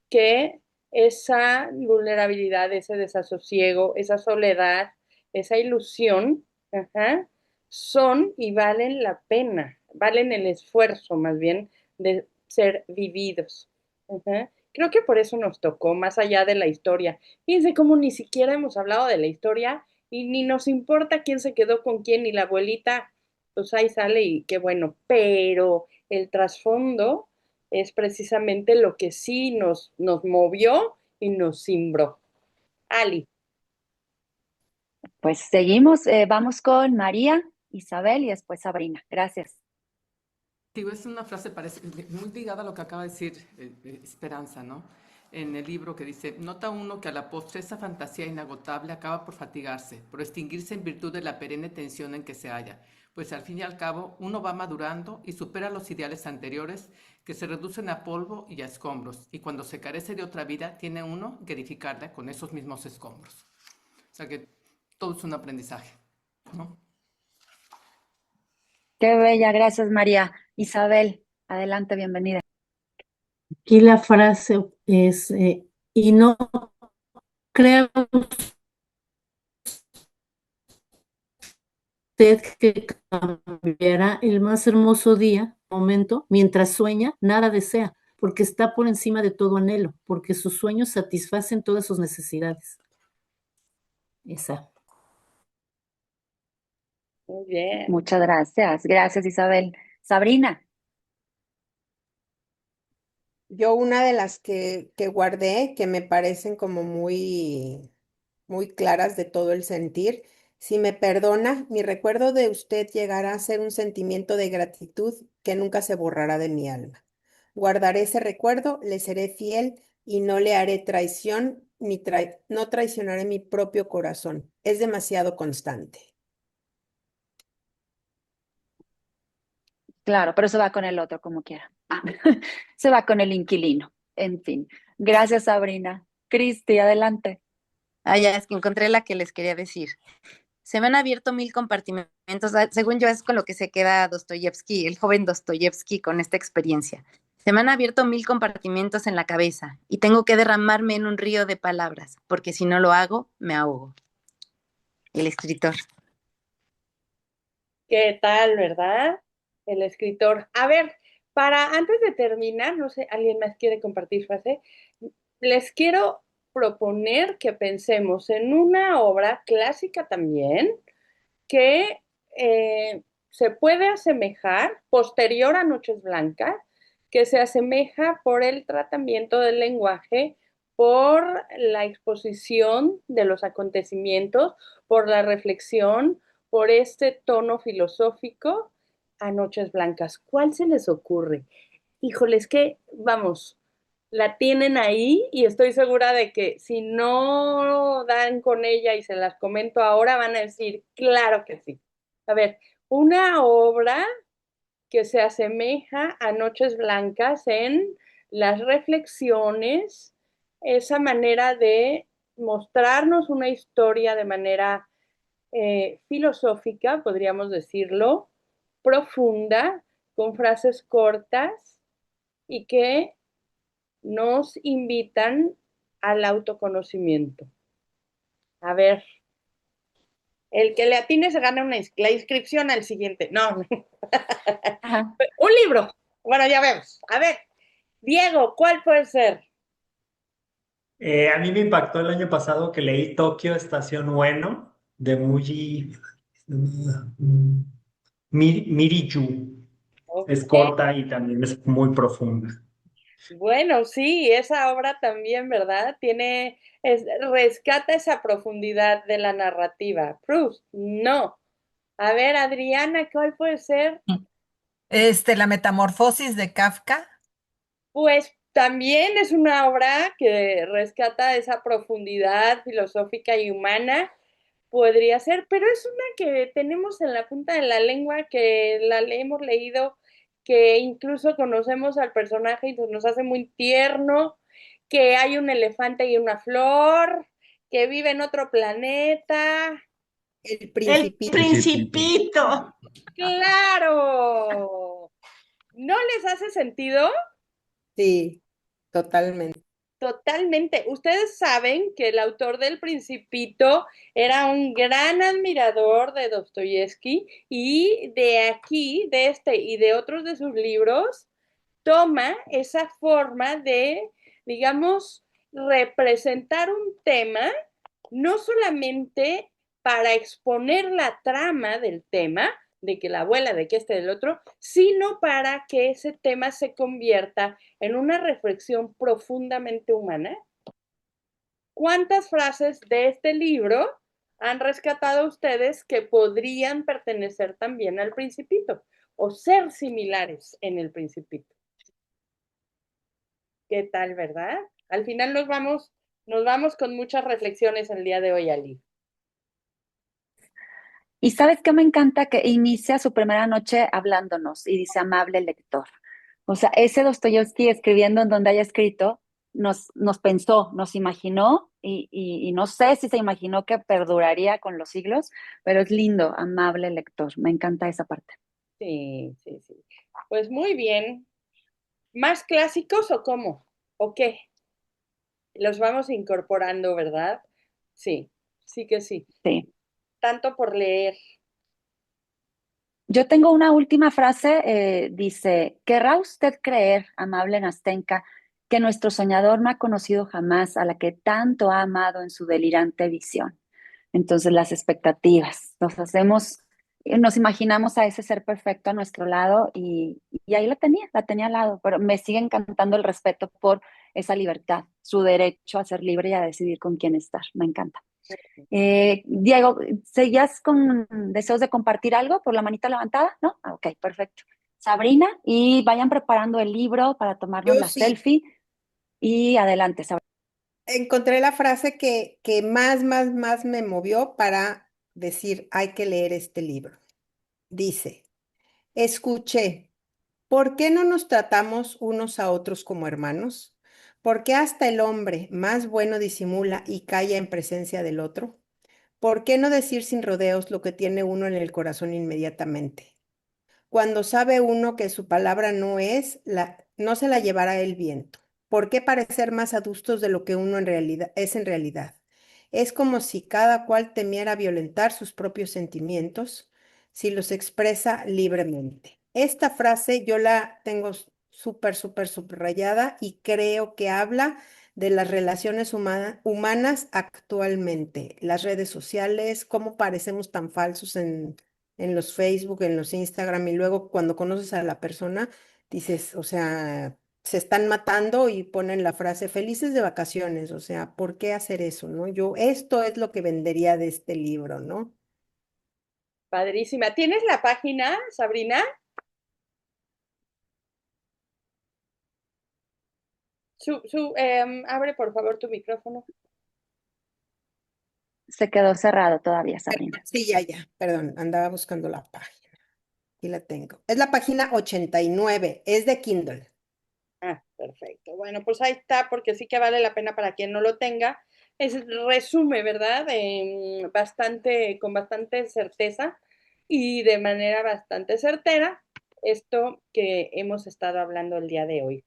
Que esa vulnerabilidad, ese desasosiego, esa soledad, esa ilusión, ajá, son y valen la pena, valen el esfuerzo más bien de ser vividos. Ajá. Creo que por eso nos tocó, más allá de la historia. Fíjense cómo ni siquiera hemos hablado de la historia y ni nos importa quién se quedó con quién, ni la abuelita, pues ahí sale y qué bueno, pero el trasfondo es precisamente lo que sí nos movió y nos cimbró. Ali. Pues seguimos, vamos con María, Isabel y después Sabrina. Gracias. Digo, es una frase muy ligada a lo que acaba de decir Esperanza, ¿no? En el libro que dice, nota uno que a la postre esa fantasía inagotable acaba por fatigarse, por extinguirse en virtud de la perenne tensión en que se halla, pues al fin y al cabo uno va madurando y supera los ideales anteriores que se reducen a polvo y a escombros, y cuando se carece de otra vida tiene uno que edificarla con esos mismos escombros. O sea que todo es un aprendizaje, ¿no? Qué bella, gracias María. Isabel, adelante, bienvenida. Aquí la frase es, y no crea usted que cambiará el más hermoso día, momento, mientras sueña, nada desea, porque está por encima de todo anhelo, porque sus sueños satisfacen todas sus necesidades. Esa. Muy bien. Muchas gracias. Gracias, Isabel. Sabrina. Yo una de las que guardé, que me parecen como muy claras de todo el sentir, si me perdona, mi recuerdo de usted llegará a ser un sentimiento de gratitud que nunca se borrará de mi alma. Guardaré ese recuerdo, le seré fiel y no le haré traición no traicionaré mi propio corazón. Es demasiado constante. Claro, pero se va con el otro como quiera. Se va con el inquilino. En fin. Gracias, Sabrina. Cristi, adelante. Ah, ya, es que encontré la que les quería decir. Se me han abierto 1000 compartimentos. Según yo, es con lo que se queda Dostoyevsky, el joven Dostoyevsky, con esta experiencia. Se me han abierto 1000 compartimentos en la cabeza y tengo que derramarme en un río de palabras, porque si no lo hago, me ahogo. El escritor. ¿Qué tal, verdad? El escritor. A ver, antes de terminar, no sé, ¿alguien más quiere compartir frase? Les quiero proponer que pensemos en una obra clásica también que se puede asemejar, posterior a Noches Blancas, que se asemeja por el tratamiento del lenguaje, por la exposición de los acontecimientos, por la reflexión, por este tono filosófico a Noches Blancas. ¿Cuál se les ocurre? Híjoles, que, vamos, la tienen ahí y estoy segura de que si no dan con ella y se las comento ahora, van a decir, claro que sí. A ver, una obra que se asemeja a Noches Blancas en las reflexiones, esa manera de mostrarnos una historia de manera filosófica, podríamos decirlo, profunda, con frases cortas y que nos invitan al autoconocimiento. A ver, el que le atine se gana la inscripción al siguiente. No, Ajá. un libro. Bueno, ya vemos. A ver, Diego, ¿cuál puede ser? A mí me impactó el año pasado que leí Tokio Estación Ueno de Miri Yu. Es Okay. corta y también es muy profunda. Bueno, sí, esa obra también, ¿verdad? Rescata esa profundidad de la narrativa. Proust, no. A ver, Adriana, ¿cuál puede ser? La metamorfosis de Kafka. Pues también es una obra que rescata esa profundidad filosófica y humana, podría ser, pero es una que tenemos en la punta de la lengua, que la hemos leído, que incluso conocemos al personaje y nos hace muy tierno, que hay un elefante y una flor, que vive en otro planeta. El El Principito. Principito. ¡Claro! ¿No les hace sentido? Sí, totalmente. Totalmente. Ustedes saben que el autor del Principito era un gran admirador de Dostoyevsky y de aquí, de este y de otros de sus libros, toma esa forma de, digamos, representar un tema, no solamente para exponer la trama del tema, de que la abuela, de que este, del otro, sino para que ese tema se convierta en una reflexión profundamente humana. ¿Cuántas frases de este libro han rescatado ustedes que podrían pertenecer también al Principito o ser similares en el Principito? ¿Qué tal, verdad? Al final nos vamos con muchas reflexiones el día de hoy, Ali. Y sabes qué me encanta que inicia su primera noche hablándonos y dice amable lector. O sea, ese Dostoyevsky escribiendo en donde haya escrito, nos pensó, nos imaginó y no sé si se imaginó que perduraría con los siglos, pero es lindo, amable lector. Me encanta esa parte. Sí, sí, sí. Pues muy bien. ¿Más clásicos o cómo? ¿O qué? Los vamos incorporando, ¿verdad? Sí, sí que sí. Sí. Tanto por leer. Yo tengo una última frase, dice, ¿querrá usted creer, amable Nastenka, que nuestro soñador no ha conocido jamás a la que tanto ha amado en su delirante visión? Entonces las expectativas, nos imaginamos a ese ser perfecto a nuestro lado y ahí la tenía al lado, pero me sigue encantando el respeto por esa libertad, su derecho a ser libre y a decidir con quién estar, me encanta. Diego, ¿seguías con deseos de compartir algo por la manita levantada? ¿No? Ah, ok, perfecto. Sabrina, y vayan preparando el libro para tomarnos Yo la sí. selfie y adelante, Sabrina. Encontré la frase que más me movió para decir, hay que leer este libro. Dice, escuché, ¿por qué no nos tratamos unos a otros como hermanos? ¿Por qué hasta el hombre más bueno disimula y calla en presencia del otro? ¿Por qué no decir sin rodeos lo que tiene uno en el corazón inmediatamente? Cuando sabe uno que su palabra no se la llevará el viento. ¿Por qué parecer más adustos de lo que uno es en realidad? Es como si cada cual temiera violentar sus propios sentimientos si los expresa libremente. Esta frase yo la tengo súper subrayada y creo que habla de las relaciones humanas actualmente, las redes sociales, cómo parecemos tan falsos en los Facebook, en los Instagram, y luego cuando conoces a la persona, dices, o sea, se están matando y ponen la frase felices de vacaciones, o sea, ¿por qué hacer eso, no? Esto es lo que vendería de este libro, ¿no? Padrísima. ¿Tienes la página, Sabrina? Abre por favor tu micrófono. Se quedó cerrado todavía, Sabrina. Sí, ya, perdón, andaba buscando la página. Aquí la tengo. Es la página 89, es de Kindle. Ah, perfecto. Bueno, pues ahí está, porque sí que vale la pena para quien no lo tenga. Resume, ¿verdad? Con bastante certeza y de manera bastante certera esto que hemos estado hablando el día de hoy.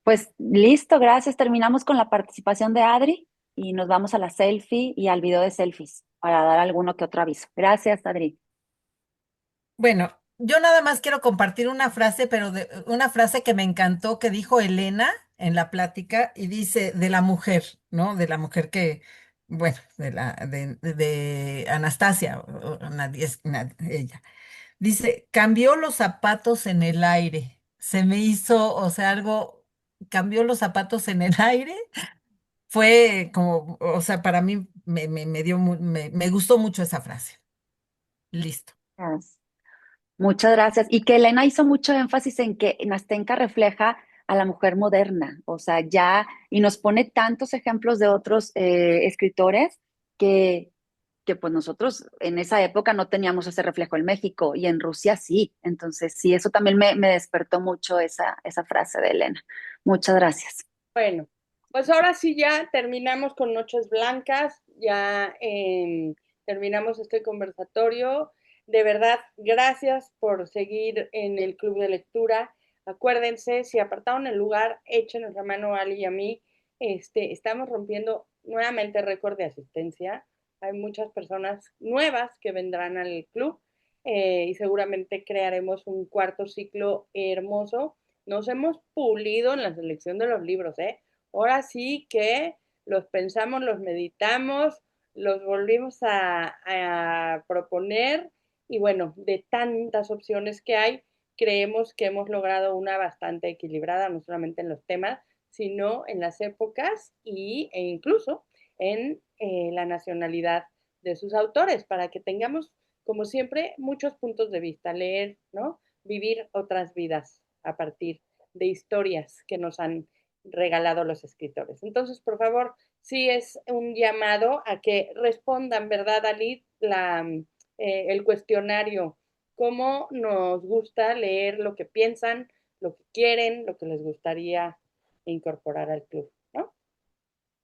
Pues listo, gracias. Terminamos con la participación de Adri y nos vamos a la selfie y al video de selfies para dar alguno que otro aviso. Gracias, Adri. Bueno, yo nada más quiero compartir una frase, pero una frase que me encantó que dijo Elena en la plática y dice de la mujer, ¿no? De la mujer que, bueno, de Anastasia, ella. Dice, cambió los zapatos en el aire. Se me hizo, o sea, algo, cambió los zapatos en el aire. Fue como, o sea, para mí me dio, me gustó mucho esa frase. Listo. Gracias. Muchas gracias. Y que Elena hizo mucho énfasis en que Nastenka refleja a la mujer moderna, o sea, ya, y nos pone tantos ejemplos de otros escritores que, que pues nosotros en esa época no teníamos ese reflejo en México y en Rusia sí. Entonces, sí, eso también me despertó mucho esa frase de Elena. Muchas gracias. Bueno, pues ahora sí ya terminamos con Noches Blancas, ya terminamos este conversatorio. De verdad, gracias por seguir en el club de lectura. Acuérdense, si apartaron el lugar, échenos la mano a Ali y a mí. Estamos rompiendo nuevamente récord de asistencia. Hay muchas personas nuevas que vendrán al club y seguramente crearemos un cuarto ciclo hermoso. Nos hemos pulido en la selección de los libros, ¿eh? Ahora sí que los pensamos, los meditamos, los volvimos a proponer y bueno, de tantas opciones que hay, creemos que hemos logrado una bastante equilibrada, no solamente en los temas, sino en las épocas e incluso en la nacionalidad de sus autores, para que tengamos, como siempre, muchos puntos de vista, leer, ¿no? Vivir otras vidas a partir de historias que nos han regalado los escritores. Entonces, por favor, sí es un llamado a que respondan, ¿verdad, Ali? El cuestionario, cómo nos gusta leer lo que piensan, lo que quieren, lo que les gustaría incorporar al club, ¿no?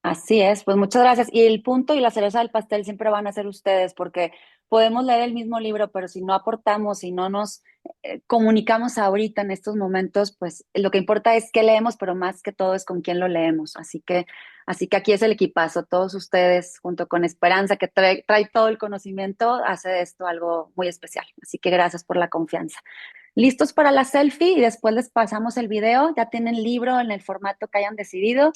Así es, pues muchas gracias. Y el punto y la cereza del pastel siempre van a ser ustedes, porque podemos leer el mismo libro, pero si no aportamos, si no nos comunicamos ahorita en estos momentos, pues lo que importa es qué leemos, pero más que todo es con quién lo leemos. Así que aquí es el equipazo, todos ustedes, junto con Esperanza, que trae todo el conocimiento, hace de esto algo muy especial. Así que gracias por la confianza. ¿Listos para la selfie? Y después les pasamos el video. Ya tienen el libro en el formato que hayan decidido.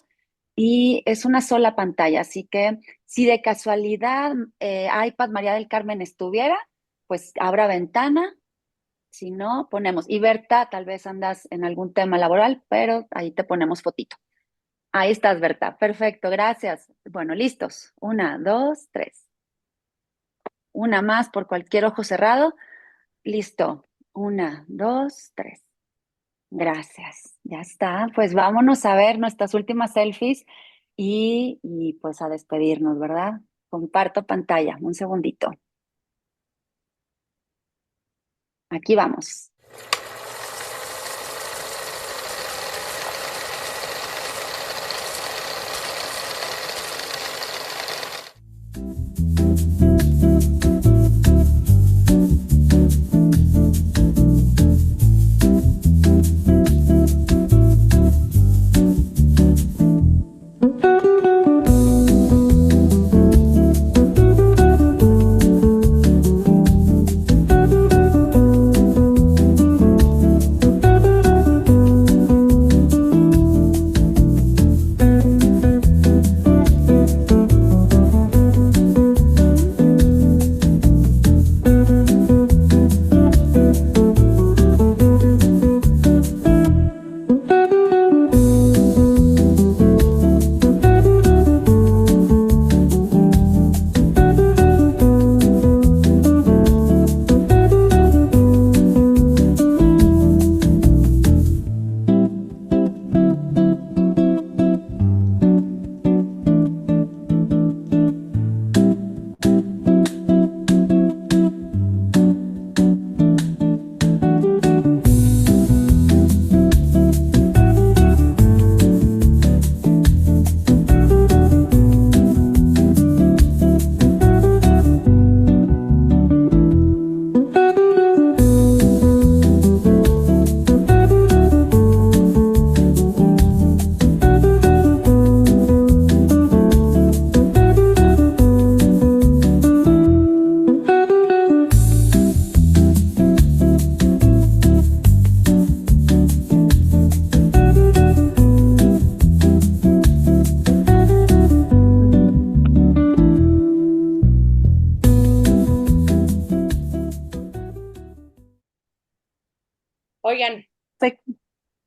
Y es una sola pantalla, así que si de casualidad iPad María del Carmen estuviera, pues abra ventana, si no, ponemos. Y Berta, tal vez andas en algún tema laboral, pero ahí te ponemos fotito. Ahí estás, Berta. Perfecto, gracias. Bueno, listos. 1, 2, 3. Una más por cualquier ojo cerrado. Listo. 1, 2, 3. Gracias, ya está. Pues vámonos a ver nuestras últimas selfies y pues a despedirnos, ¿verdad? Comparto pantalla, un segundito. Aquí vamos. Oigan, Sí.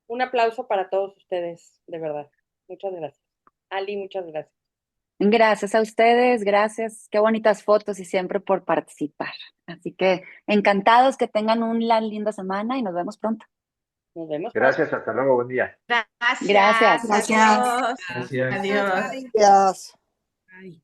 un aplauso para todos ustedes, de verdad. Muchas gracias. Ali, muchas gracias. Gracias a ustedes, gracias. Qué bonitas fotos y siempre por participar. Así que encantados, que tengan una linda semana y nos vemos pronto. Nos vemos. Gracias, hasta luego, buen día. Gracias. Gracias. Adiós. Gracias. Adiós. Gracias. Ay.